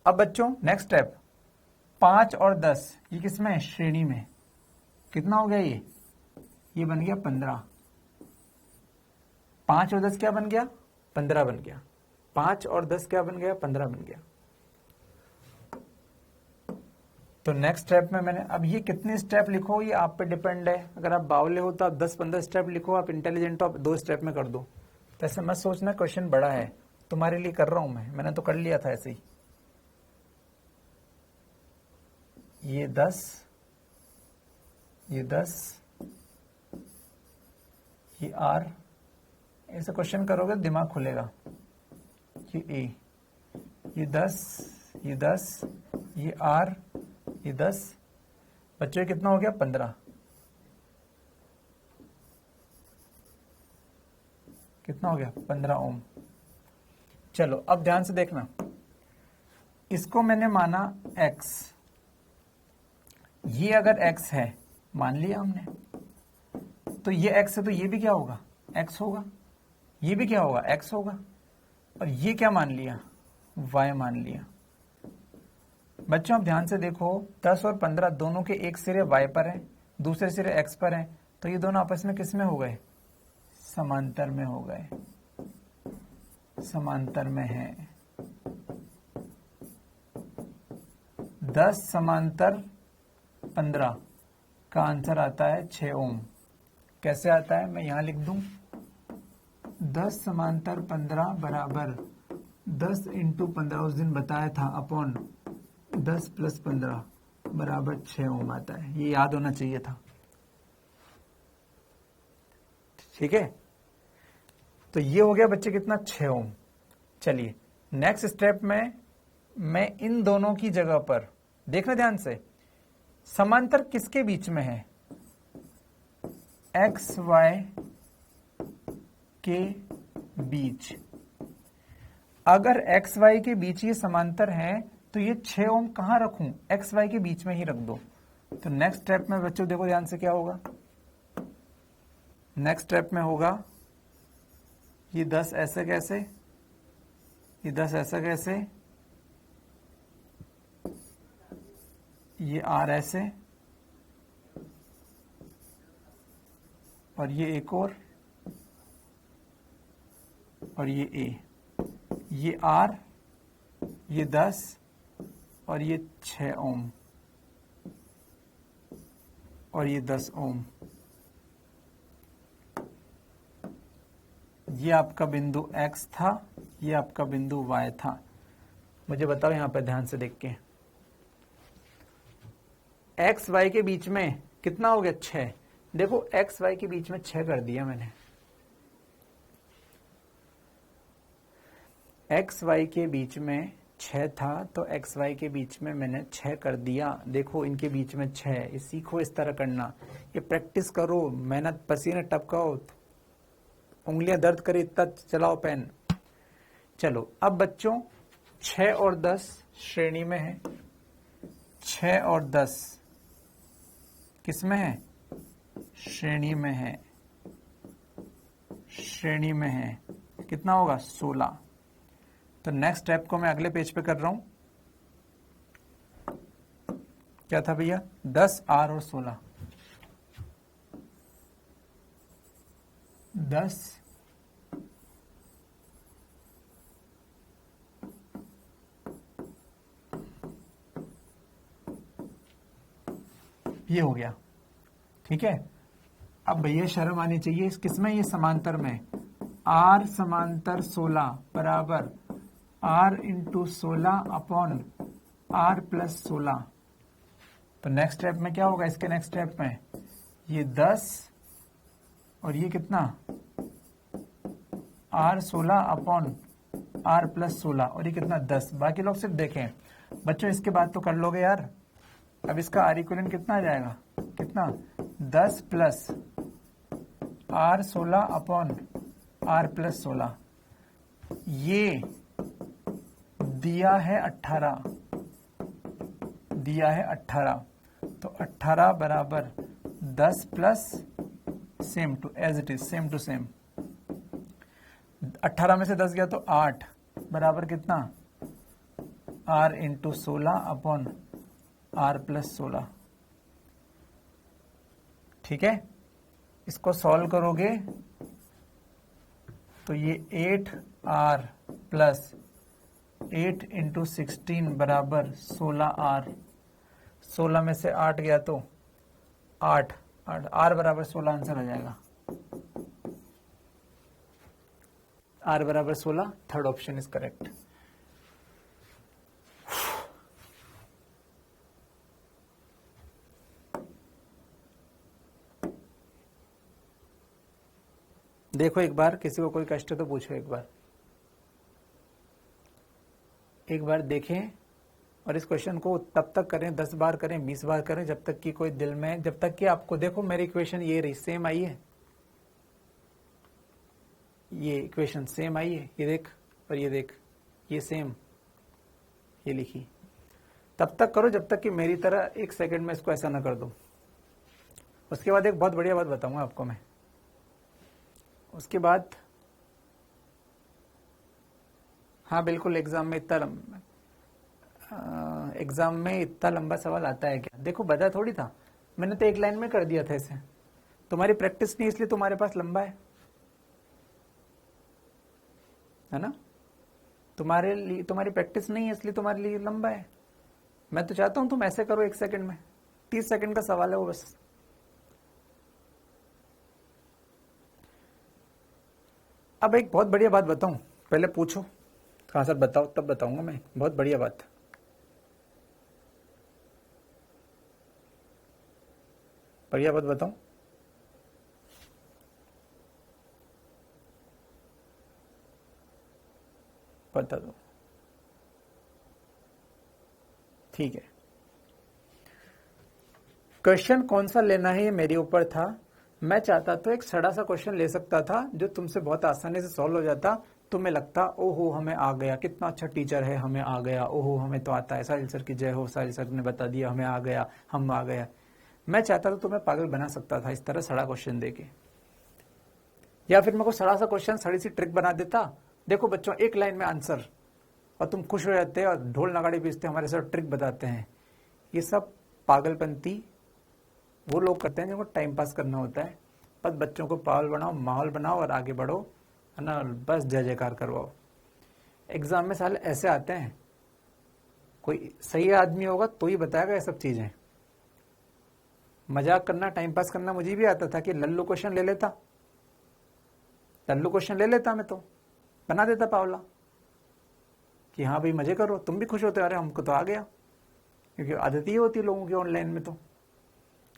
अब बच्चों नेक्स्ट स्टेप, 5 और 10 ये किसमें है? श्रेणी में। कितना हो गया ये बन गया 15। 5 और 10 क्या बन गया? 15 बन गया। 5 और 10 क्या बन गया? 15 बन गया। तो नेक्स्ट स्टेप में मैंने, अब ये कितने स्टेप लिखो ये आप पे डिपेंड है। अगर आप बावले हो तो आप 10-15 स्टेप लिखो, आप इंटेलिजेंट हो आप 2 स्टेप में कर दो। तो ऐसे मत सोचना क्वेश्चन बड़ा है, तुम्हारे लिए कर रहा हूं मैंने तो कर लिया था ऐसे ही। ये 10, ये 10, ये आर, ऐसे क्वेश्चन करोगे दिमाग खुलेगा। ये ए, ये 10, ये 10, ये आर, ये 10। बच्चों कितना हो गया? 15। कितना हो गया? 15 ओम। चलो अब ध्यान से देखना, इसको मैंने माना x, ये अगर x है मान लिया हमने, तो ये x है तो ये भी क्या होगा? x होगा। ये भी क्या होगा? x होगा। और ये क्या मान लिया? y मान लिया। बच्चों आप ध्यान से देखो, 10 और 15 दोनों के एक सिरे y पर है, दूसरे सिरे x पर है, तो ये दोनों आपस में किस में हो गए? समांतर में हो गए, समांतर में है। 10 समांतर 15 का आंसर आता है 6 ओम। कैसे आता है? मैं यहां लिख दूं, 10 समांतर 15 बराबर 10 इंटू 15 उस दिन बताया था अपॉन 10 प्लस 15 बराबर 6 ओम आता है। ये याद होना चाहिए था, ठीक है। तो ये हो गया बच्चे कितना? 6 ओम। चलिए नेक्स्ट स्टेप में मैं इन दोनों की जगह पर, देखना ध्यान से, समांतर किसके बीच में है? एक्स वाई के बीच। अगर एक्स वाई के बीच ये समांतर है तो ये 6 ओम कहां रखूं? एक्स वाई के बीच में ही रख दो। तो नेक्स्ट स्टेप में बच्चों देखो ध्यान से क्या होगा। नेक्स्ट स्टेप में होगा ये 10 ऐसे कैसे, ये 10 ऐसा कैसे, ये आर ऐसे, और ये एक और ये ए, ये आर, ये 10 और ये 6 ओम और ये 10 ओम। ये आपका बिंदु x था, ये आपका बिंदु y था। मुझे बताओ यहां पर ध्यान से देख के, x y के बीच में कितना हो गया? 6। देखो x y के बीच में 6 कर दिया मैंने। x y के बीच में 6 था तो x y के बीच में मैंने 6 कर दिया। देखो इनके बीच में 6, ये सीखो इस तरह करना, ये प्रैक्टिस करो, मेहनत पसीने टपकाओ, उंगलियां दर्द करे इतना चलाओ पेन। चलो अब बच्चों 6 और 10 श्रेणी में है। 6 और 10 किस में है? श्रेणी में है, श्रेणी में है। कितना होगा? 16। तो नेक्स्ट स्टेप को मैं अगले पेज पे कर रहा हूं। क्या था भैया? 10 आर और 16। 10 ये हो गया, ठीक है। अब भैया शर्म आनी चाहिए, इस किसमें? ये समांतर में। आर समांतर 16 बराबर R into 16 upon R plus 16। तो नेक्स्ट स्टेप में क्या होगा? इसके नेक्स्ट स्टेप में ये 10 और ये कितना R16 अपॉन R+16 और ये कितना 10। बाकी लोग सिर्फ देखें बच्चों, इसके बाद तो कर लोगे यार। अब इसका R इक्विवेलेंट कितना आ जाएगा, कितना 10 प्लस R16 अपॉन R+16, ये दिया है 18, दिया है 18, तो 18 बराबर 10 plus same to as it is, same to same. 18 में से 10 गया तो 8 बराबर कितना R इंटू 16 अपॉन R+16। ठीक है, इसको सॉल्व करोगे तो ये 8R प्लस 8 इंटू 16 बराबर 16R। 16 में से 8 गया तो 8 R बराबर 16 आंसर आ जाएगा। R बराबर 16, थर्ड ऑप्शन इज करेक्ट। देखो एक बार, किसी को कोई कष्ट है तो पूछो एक बार देखें, और इस क्वेश्चन को तब तक करें, 10 बार करें, 20 बार करें, जब तक कि कोई दिल में, जब तक कि आपको, देखो मेरी इक्वेशन ये रही, सेम आई है, ये इक्वेशन सेम आई है, ये देख और ये देख, ये सेम, ये लिखी। तब तक करो जब तक कि मेरी तरह 1 सेकंड में इसको ऐसा ना कर दो। उसके बाद एक बहुत बढ़िया बात बताऊंगा आपको मैं। उसके बाद हाँ बिल्कुल, एग्जाम में इतना लंबा सवाल आता है क्या? देखो बता थोड़ी था, मैंने तो एक लाइन में कर दिया था इसे। तुम्हारी प्रैक्टिस नहीं इसलिए तुम्हारे पास लंबा है ना? तुम्हारे लिए, तुम्हारी प्रैक्टिस नहीं है इसलिए तुम्हारे लिए लंबा है। मैं तो चाहता हूं तुम ऐसे करो 1 सेकंड में, 30 सेकंड का सवाल है वो बस। अब एक बहुत बढ़िया बात बताऊं, पहले पूछो कहां सर बताओ, तब बताऊंगा मैं। बहुत बढ़िया बात, बढ़िया बात बताऊं। बता दो, ठीक है। क्वेश्चन कौन सा लेना है ये मेरे ऊपर था। मैं चाहता तो एक सड़ा सा क्वेश्चन ले सकता था जो तुमसे बहुत आसानी से सॉल्व हो जाता, तुम्हें लगता ओहो हमें आ गया, कितना अच्छा टीचर है, हमें आ गया, ओहो हमें तो आता है, साहिल सर की जय हो, साहिल सर ने बता दिया, हमें आ गया, हम आ गया। मैं चाहता तो तुम्हें पागल बना सकता था इस तरह सड़ा क्वेश्चन देके, या फिर मेरे को सड़ा सा क्वेश्चन, सड़ी सी ट्रिक बना देता। देखो बच्चों, एक लाइन में आंसर, और तुम खुश हो जाते और ढोल नगाड़े पीसते हमारे सर ट्रिक बताते हैं। ये सब पागलपंती वो लोग करते हैं जिनको टाइम पास करना होता है। बस बच्चों को पागल बनाओ, माहौल बनाओ और आगे बढ़ो, है ना, बस जय जयकार करवाओ। एग्जाम में साले ऐसे आते हैं, कोई सही आदमी होगा तो ही बताएगा ये सब चीजें। मजाक करना, टाइम पास करना मुझे भी आता था कि लल्लू क्वेश्चन ले लेता, लल्लू क्वेश्चन ले लेता, मैं तो बना देता पावला कि हाँ भाई मजे करो, तुम भी खुश होते, अरे हमको तो आ गया। क्योंकि आदत ही होती है लोगों की ऑनलाइन में तो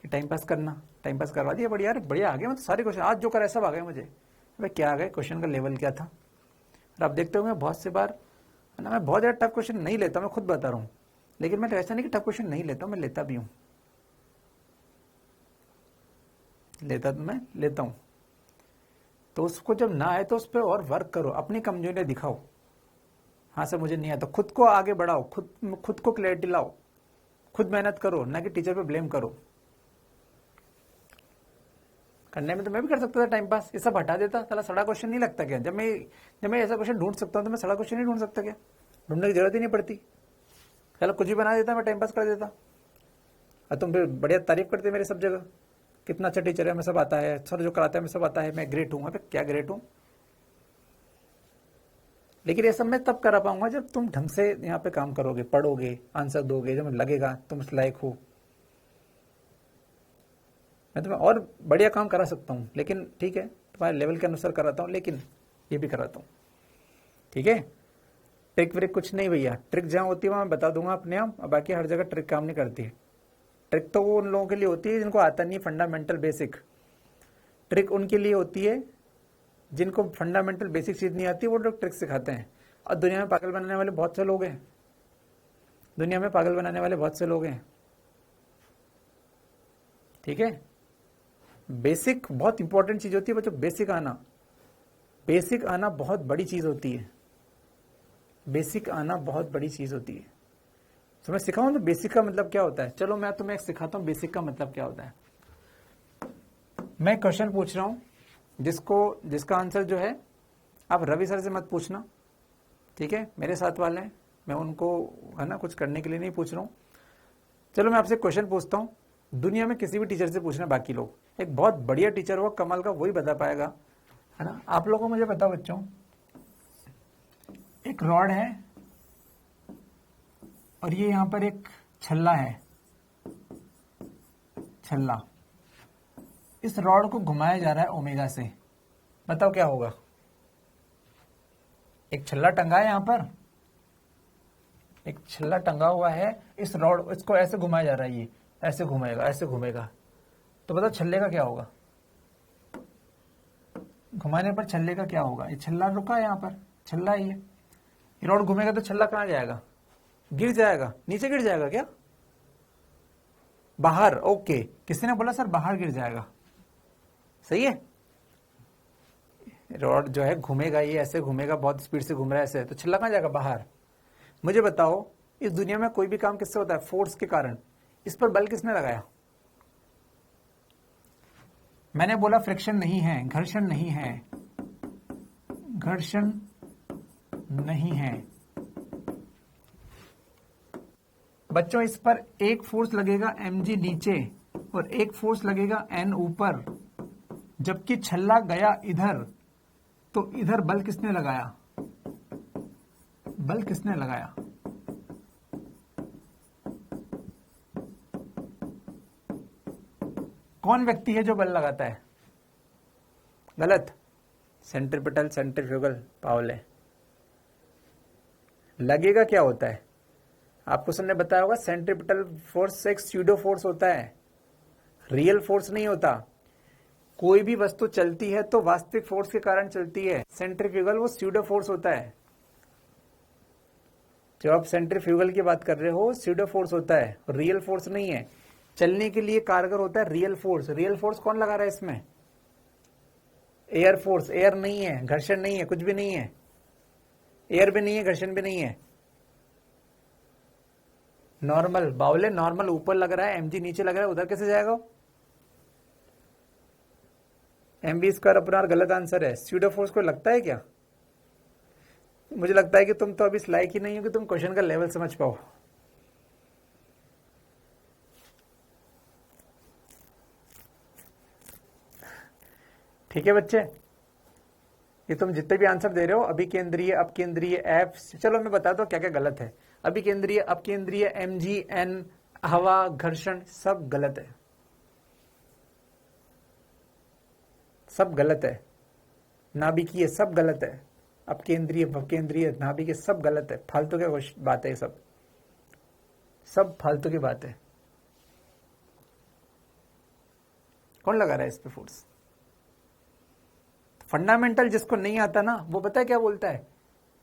कि टाइम पास करना, टाइम पास करवा दिया, बढ़िया, बढ़िया आ गया, मैं तो सारे क्वेश्चन आज जो करा सब आ गए मुझे। भाई क्या आ गए, क्वेश्चन का लेवल क्या था। और आप देखते हो मैं बहुत से बार, है ना, मैं बहुत ज़्यादा टफ क्वेश्चन नहीं लेता, मैं खुद बता रहा हूँ, लेकिन मैं ऐसा नहीं कि टफ क्वेश्चन नहीं लेता हूँ, मैं लेता भी हूँ, लेता तो मैं लेता हूँ। तो उसको जब ना आए तो उस पर और वर्क करो, अपनी कमजोरियां दिखाओ। हाँ सर मुझे नहीं आता, खुद को आगे बढ़ाओ, खुद को क्लैरिटी लाओ, खुद मेहनत करो, ना कि टीचर पे ब्लेम करो। करने में तो मैं भी कर सकता था टाइम पास, ये सब हटा देता, साला सड़ा क्वेश्चन नहीं लगता क्या? जब मैं ऐसा क्वेश्चन ढूंढ सकता हूँ तो मैं सड़ा क्वेश्चन नहीं ढूंढ सकता क्या? ढूंढने की जरूरत ही नहीं पड़ती, साला कुछ भी बना देता, मैं टाइम पास कर देता। और तुम फिर बढ़िया तारीफ करते मेरे सब जगह, कितना अच्छा टीचर है, मैं सब आता है, सर जो कराता है मैं सब आता है, मैं ग्रेट हूँ। अबे क्या ग्रेट हूँ? लेकिन ये सब मैं तब करा पाऊंगा जब तुम ढंग से यहाँ पे काम करोगे, पढ़ोगे, आंसर दोगे, जब लगेगा तुम इस लायक हो। मैं तुम्हें और बढ़िया काम करा सकता हूँ, लेकिन ठीक है तुम्हारे लेवल के अनुसार कराता हूँ, लेकिन ये भी कराता हूँ, ठीक है। ट्रिक व्रिक कुछ नहीं भैया, ट्रिक जहाँ होती है वहाँ मैं बता दूंगा अपने आप, और बाकी हर जगह ट्रिक काम नहीं करती है। ट्रिक तो वो उन लोगों के लिए होती है जिनको आता नहीं फंडामेंटल बेसिक। ट्रिक उनके लिए होती है जिनको फंडामेंटल बेसिक चीज नहीं आती, वो लोग ट्रिक सिखाते हैं। और दुनिया में पागल बनाने वाले बहुत से लोग हैं, दुनिया में पागल बनाने वाले बहुत से लोग हैं, ठीक है। बेसिक बहुत इंपॉर्टेंट चीज होती है बच्चों, बेसिक आना बहुत बड़ी चीज होती है, बेसिक आना बहुत बड़ी चीज होती है। तो मैं सिखाऊं तो बेसिक का मतलब क्या होता है, चलो मैं तुम्हें सिखाता हूं बेसिक का मतलब क्या होता है। मैं क्वेश्चन पूछ रहा हूं जिसका आंसर जो है, आप रवि सर से मत पूछना, ठीक है, मेरे साथ वाले हैं, मैं उनको है ना कुछ करने के लिए नहीं पूछ रहा हूं। चलो मैं आपसे क्वेश्चन पूछता हूं, दुनिया में किसी भी टीचर से पूछना, बाकी लोग, एक बहुत बढ़िया टीचर होगा कमाल का, वही बता पाएगा, है ना। आप लोगों को मुझे बताओ बच्चों, एक रॉड है और ये यहां पर एक छल्ला है, छल्ला, इस रॉड को घुमाया जा रहा है ओमेगा से, बताओ क्या होगा। एक छल्ला टंगा है यहां पर, एक छल्ला टंगा हुआ है, इस रॉड, इसको ऐसे घुमाया जा रहा है, ये ऐसे घूमेगा, ऐसे घूमेगा, तो बताओ छल्ले का क्या होगा, घुमाने पर छल्ले का क्या होगा। ये छल्ला रुका है यहां पर, छल्ला है ये रॉड घूमेगा तो छल्ला कहां जाएगा, गिर जाएगा, नीचे गिर जाएगा क्या, बाहर, ओके, किसी ने बोला सर बाहर गिर जाएगा, सही है। रॉड जो है घूमेगा, ये ऐसे घूमेगा, बहुत स्पीड से घूम रहा है ऐसे, तो छल्ला कहां जाएगा, बाहर। मुझे बताओ इस दुनिया में कोई भी काम किससे होता है, फोर्स के कारण, इस पर बल किसने लगाया। मैंने बोला फ्रिक्शन नहीं है, घर्षण नहीं है, घर्षण नहीं है बच्चों, इस पर एक फोर्स लगेगा mg नीचे और एक फोर्स लगेगा n ऊपर, जबकि छल्ला गया इधर, तो इधर बल किसने लगाया, बल किसने लगाया। कौन व्यक्ति है जो बल लगाता है, गलत, सेंट्रीपिटल सेंट्रीफ्यूगल पावले। लगेगा क्या होता है, आपको सर ने बताया होगा, सेंट्रीपिटल फोर्स एक स्यूडो फोर्स होता है, रियल फोर्स नहीं होता। कोई भी वस्तु चलती है तो वास्तविक फोर्स के कारण चलती है, सेंट्रीफ्यूगल वो स्यूडो फोर्स होता है। जब आप सेंट्रीफ्यूगल की बात कर रहे हो, स्यूडो फोर्स होता है, रियल फोर्स नहीं है। चलने के लिए कारगर होता है रियल फोर्स। रियल फोर्स कौन लगा रहा है इसमें, एयर फोर्स, एयर नहीं है, घर्षण नहीं है, कुछ भी नहीं है, एयर भी नहीं है, घर्षण भी नहीं है, नॉर्मल बाउले, नॉर्मल ऊपर लग रहा है, mg नीचे लग रहा है, उधर कैसे जाएगा, mv² अपना गलत आंसर है। स्यूडो फोर्स को लगता है क्या, मुझे लगता है कि तुम तो अभी इस लायक ही नहीं हो कि तुम क्वेश्चन का लेवल समझ पाओ। ठीक है बच्चे, ये तुम जितने भी आंसर दे रहे हो, अभी केंद्रीय, अब केंद्रीय, एफ, चलो मैं बता दो क्या क्या गलत है। अभी केंद्रीय, अब केंद्रीय, mg, n, हवा, घर्षण, सब गलत है, सब गलत है। नाभिकीय सब गलत है, अब केंद्रीय, केंद्रीय, नाभिकीय सब गलत है, फालतू की बात है, सब फालतू की बात है। कौन लगा रहा है इस पे फोर्स, फंडामेंटल जिसको नहीं आता ना, वो पता है क्या बोलता है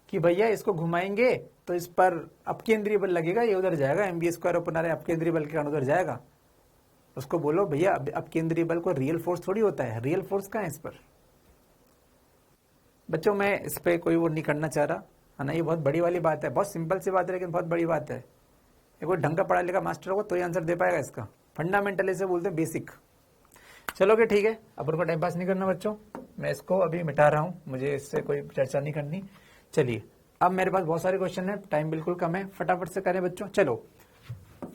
कि भैया इसको घुमाएंगे तो इस पर अपकेंद्रीय बल लगेगा, ये उधर जाएगा, mv² अपन अपकेंद्रीय बल के कारण उधर जाएगा। उसको बोलो भैया अपकेंद्रीय बल को रियल फोर्स थोड़ी होता है, रियल फोर्स कहाँ है इस पर। बच्चों मैं इस पे कोई वो नहीं करना चाह रहा है ना, ये बहुत बड़ी वाली बात है, बहुत सिंपल सी बात है, लेकिन बहुत बड़ी बात है। ये कोई ढंग का पढ़ा लिखा मास्टर होगा तो ही आंसर दे पाएगा इसका। फंडामेंटल इसे बोलते हैं बेसिक। चलो कि ठीक है, अपन को टाइम पास नहीं करना बच्चों, मैं इसको अभी मिटा रहा हूँ, मुझे इससे कोई चर्चा नहीं करनी। चलिए अब मेरे पास बहुत सारे क्वेश्चन है, टाइम बिल्कुल कम है, फटाफट से करें बच्चों। चलो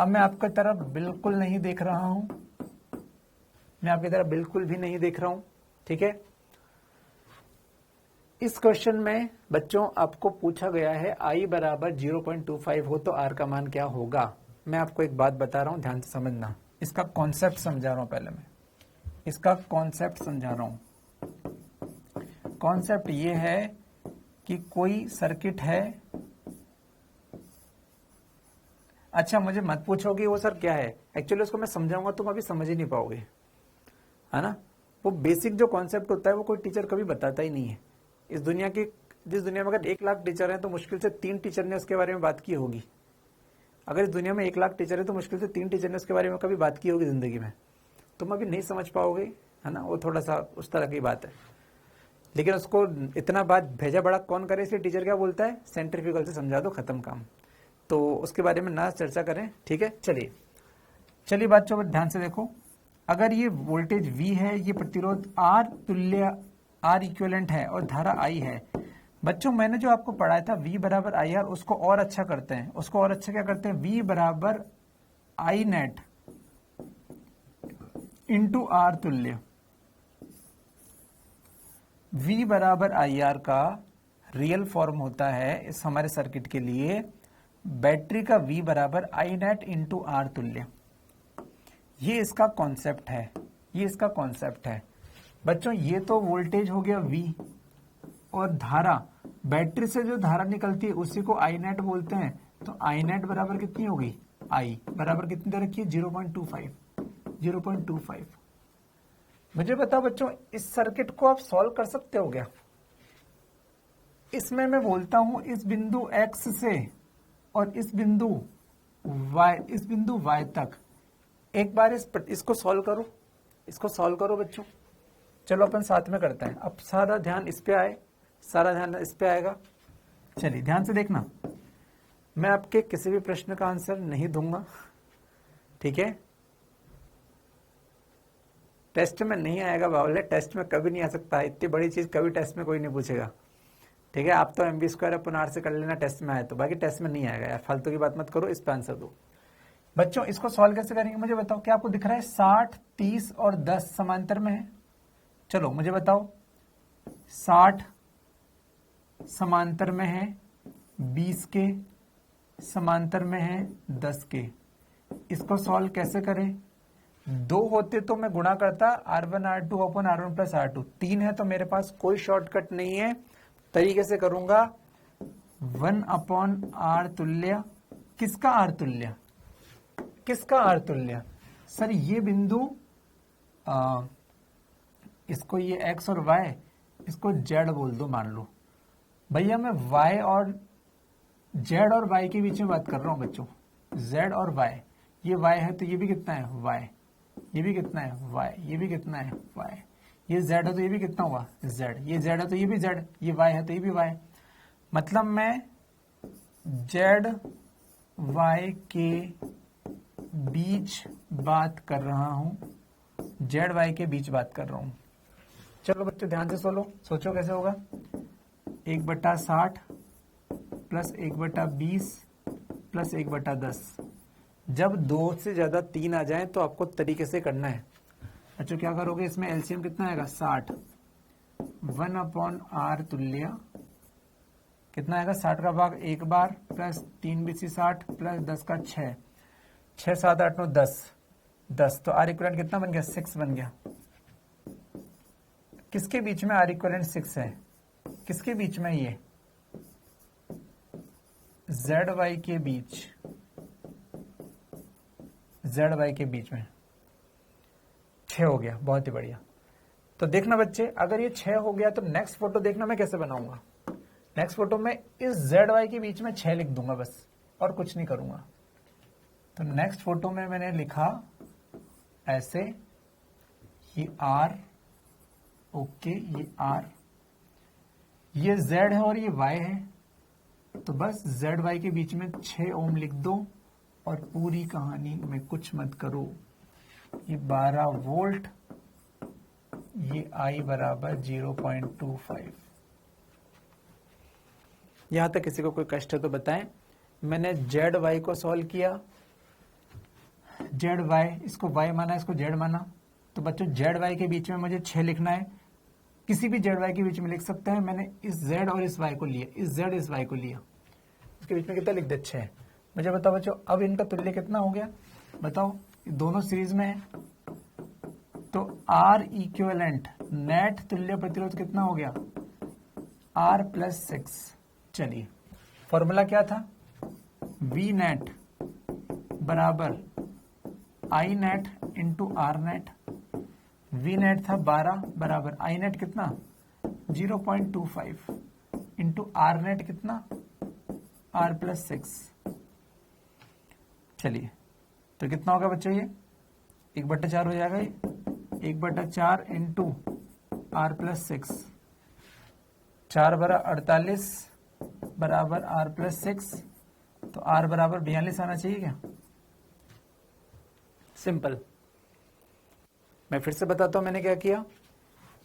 अब मैं आपकी तरफ बिल्कुल नहीं देख रहा हूं, मैं आपकी तरफ बिल्कुल भी नहीं देख रहा हूं, ठीक है। इस क्वेश्चन में बच्चों आपको पूछा गया है I बराबर 0.25 हो तो R का मान क्या होगा। मैं आपको एक बात बता रहा हूं, ध्यान से समझना, इसका कॉन्सेप्ट समझा रहा हूं, पहले मैं इसका कॉन्सेप्ट समझा रहा हूं। कॉन्सेप्ट ये है कि कोई सर्किट है, अच्छा मुझे मत पूछो कि वो सर क्या है, एक्चुअली उसको मैं समझाऊंगा तुम अभी समझ ही नहीं पाओगे, है ना। वो बेसिक जो कॉन्सेप्ट होता है वो कोई टीचर कभी बताता ही नहीं है। इस दुनिया की, जिस दुनिया में अगर 1 लाख टीचर हैं तो मुश्किल से 3 टीचर ने उसके बारे में बात की होगी। अगर इस दुनिया में 1 लाख टीचर है तो मुश्किल से 3 टीचर ने उसके बारे में कभी बात की होगी जिंदगी में। तुम अभी नहीं समझ पाओगे, है ना, वो थोड़ा सा उस तरह की बात है। लेकिन उसको इतना बात भेजा बड़ा कौन करे, इसलिए टीचर क्या बोलता है, सेंट्रीफ्यूगल से समझा दो, खत्म काम। तो उसके बारे में ना चर्चा करें, ठीक है। चलिए बच्चों ध्यान से देखो, अगर ये वोल्टेज V है, ये प्रतिरोध R तुल्य R इक्विवेलेंट है और धारा I है। बच्चों मैंने जो आपको पढ़ाया था V बराबर IR, उसको और अच्छा करते हैं। उसको और अच्छा क्या करते हैं, V बराबर I नेट इंटू R तुल्य। V बराबर IR का रियल फॉर्म होता है इस हमारे सर्किट के लिए, बैटरी का V बराबर I नेट इंटू R तुल्य। ये इसका कॉन्सेप्ट है, ये इसका कॉन्सेप्ट है। बच्चों ये तो वोल्टेज हो गया V, और धारा, बैटरी से जो धारा निकलती है उसी को I नेट बोलते हैं। तो I नेट बराबर कितनी होगी, I बराबर कितनी दे रखी है, 0.25। मुझे बताओ बच्चों, इस सर्किट को आप सॉल्व कर सकते हो क्या? इसमें मैं बोलता हूं इस बिंदु X से और इस बिंदु Y तक, एक बार इसको सॉल्व करो, इसको सॉल्व करो बच्चों। चलो अपन साथ में करते हैं। अब सारा ध्यान इस पे आए, सारा ध्यान इस पे आएगा। चलिए ध्यान से देखना, मैं आपके किसी भी प्रश्न का आंसर नहीं दूंगा, ठीक है। टेस्ट में नहीं आएगा बावले, टेस्ट में कभी नहीं आ सकता, इतनी बड़ी चीज कभी टेस्ट में कोई नहीं पूछेगा, ठीक है। आप तो MB² से कर लेना टेस्ट में आए तो, बाकी टेस्ट में नहीं आएगा यार, फालतू की बात मत करो, इस पे आंसर दो। बच्चों इसको सॉल्व कैसे करेंगे मुझे बताओ, क्या आपको दिख रहा है 60, 30 और 10 समांतर में है? चलो मुझे बताओ, 60 समांतर में है 20 के, समांतर में है 10 के। इसको सॉल्व कैसे करें? 2 होते तो मैं गुणा करता R1 R2 अपन R1 प्लस R2, 3 है तो मेरे पास कोई शॉर्टकट नहीं है, तरीके से करूंगा 1/R तुल्य। किसका R तुल्य, किसका R तुल्य? सर ये बिंदु, इसको ये X और Y, इसको Z बोल दो मान लो। भैया मैं Y और Z और Y के बीच में बात कर रहा हूं बच्चों, Z और Y। ये Y है तो ये भी कितना है Y, ये भी कितना है Y, ये भी कितना है Y, ये Z है तो ये भी कितना हुआ Z, ये Z है तो ये भी Z, ये Y है तो ये भी Y। मतलब मैं Z Y के बीच बात कर रहा हूं, Z Y के बीच बात कर रहा हूं। चलो बच्चों ध्यान से सोचो कैसे होगा, 1/60 प्लस 1/20 प्लस 1/10। जब 2 से ज्यादा 3 आ जाए तो आपको तरीके से करना है। अच्छा क्या करोगे, इसमें एलसीएम कितना आएगा 60, 1/R तुल्य कितना आएगा, 60 का भाग 1 बार प्लस 3 BC 60 प्लस 10 का 6, 6 7 8 9 10, तो R इक्विवेलेंट कितना बन गया, 6 बन गया। किसके बीच में R इक्विवेलेंट 6 है, किसके बीच में, ये ZY के बीच, ZY के बीच में 6 हो गया, बहुत ही बढ़िया। तो देखना बच्चे, अगर ये 6 हो गया तो नेक्स्ट फोटो देखना मैं कैसे बनाऊंगा। नेक्स्ट फोटो में इस ZY के बीच में 6 लिख दूंगा बस, और कुछ नहीं करूंगा। तो नेक्स्ट फोटो में मैंने लिखा ऐसे, ये R, ओके ये R, ये Z है और ये Y है, तो बस ZY के बीच में 6 ओम लिख दो और पूरी कहानी में कुछ मत करो। ये 12 वोल्ट, ये I बराबर 0.25। यहां तक किसी को कोई कष्ट है तो बताएं। मैंने ZY को सॉल्व किया, ZY, इसको Y माना, इसको Z माना। तो बच्चों ZY के बीच में मुझे 6 लिखना है, किसी भी ZY के बीच में लिख सकते हैं। मैंने इस Z और इस Y को लिया, इस Z इस Y को लिया, इसके बीच में कितना लिख दे 6। मुझे बताओ बच्चों अब इनका तुल्य कितना हो गया, बताओ, दोनों सीरीज में है तो R इक्विवेलेंट नेट तुल्य प्रतिरोध कितना हो गया, R प्लस 6। चलिए फॉर्मूला क्या था, V नेट बराबर I net into R net. V net था 12 बराबर आई नेट कितना 0.25 इंटू आर नेट कितना r+6। चलिए तो कितना होगा बच्चों ये 1/4 हो जाएगा ये 1/4 इंटू r+6 4 बरा 48 बराबर r+6 तो r बराबर 42 आना चाहिए क्या। सिंपल। मैं फिर से बताता हूं मैंने क्या किया।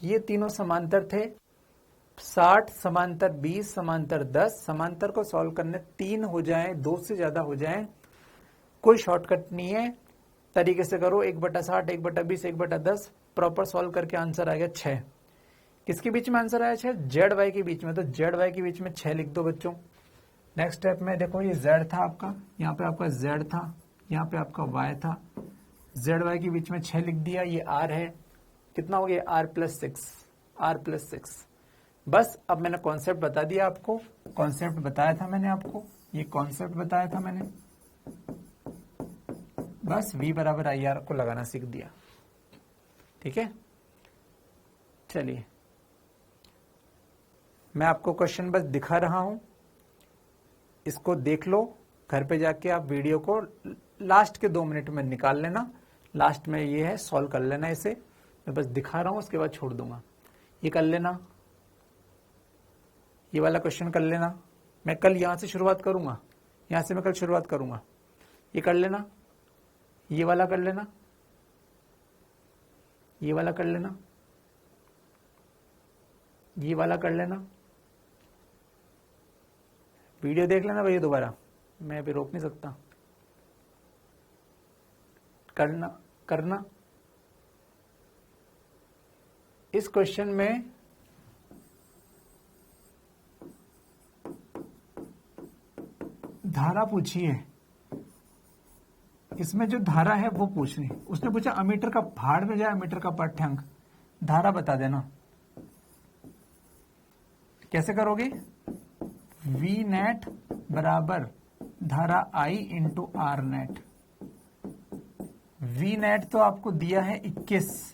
ये तीनों समांतर थे 60 समांतर 20 समांतर 10। समांतर को सॉल्व करने 3 हो जाएं 2 से ज्यादा हो जाएं कोई शॉर्टकट नहीं है, तरीके से करो 1/60 1/20 1/10 प्रॉपर सॉल्व करके आंसर आ गया 6। किसके बीच में आंसर आया 6 जेड वाई के बीच में, तो जेड वाई के बीच में 6 लिख दो बच्चों। नेक्स्ट स्टेप में देखो ये जेड था आपका, यहाँ पे आपका जेड था, यहाँ पे आपका वाई था, जेड वाई के बीच में 6 लिख दिया। ये आर है, कितना हो गया r+6। बस अब मैंने कॉन्सेप्ट बता दिया आपको, कॉन्सेप्ट बताया था मैंने आपको, ये कॉन्सेप्ट बताया था मैंने, बस v बराबर आई आर को लगाना सीख दिया। ठीक है, चलिए मैं आपको क्वेश्चन बस दिखा रहा हूं, इसको देख लो, घर पे जाके आप वीडियो को लास्ट के 2 मिनट में निकाल लेना, लास्ट में ये है सॉल्व कर लेना इसे। मैं बस दिखा रहा हूं, उसके बाद छोड़ दूंगा। ये कर लेना, ये वाला क्वेश्चन कर लेना। मैं कल यहां से शुरुआत करूंगा, यहां से मैं कल शुरुआत करूंगा। ये कर लेना, ये वाला कर लेना, ये वाला कर लेना, ये वाला कर लेना। वीडियो देख लेना भैया दोबारा, मैं अभी रोक नहीं सकता। करना इस क्वेश्चन में धारा पूछी है, इसमें जो धारा है वो पूछनी। उसने पूछा अमीटर का भाड़ में जाए अमीटर का पाठ्यांक, धारा बता देना। कैसे करोगे, V नेट बराबर धारा I into R net. V net तो आपको दिया है 21,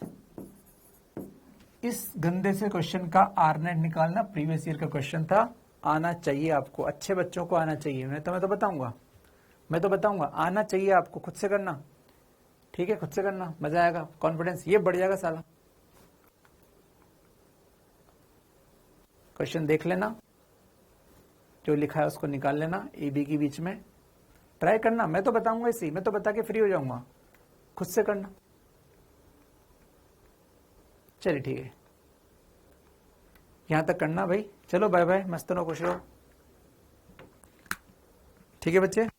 इस गंदे से क्वेश्चन का आर नेट निकालना प्रीवियस ईयर का क्वेश्चन था, आना चाहिए आपको, अच्छे बच्चों को आना चाहिए। मैं तो बताऊंगा आना चाहिए आपको, खुद से करना। ठीक है, खुद से करना, मजा आएगा, कॉन्फिडेंस ये बढ़ जाएगा साला। क्वेश्चन देख लेना, जो लिखा है उसको निकाल लेना, ए बी के बीच में ट्राई करना। मैं तो बताऊंगा इसी, मैं तो बता के फ्री हो जाऊंगा, खुद से करना। चलिए ठीक है, यहां तक करना भाई। चलो बाय बाय, मस्त रहो, खुश रहो। ठीक है बच्चे।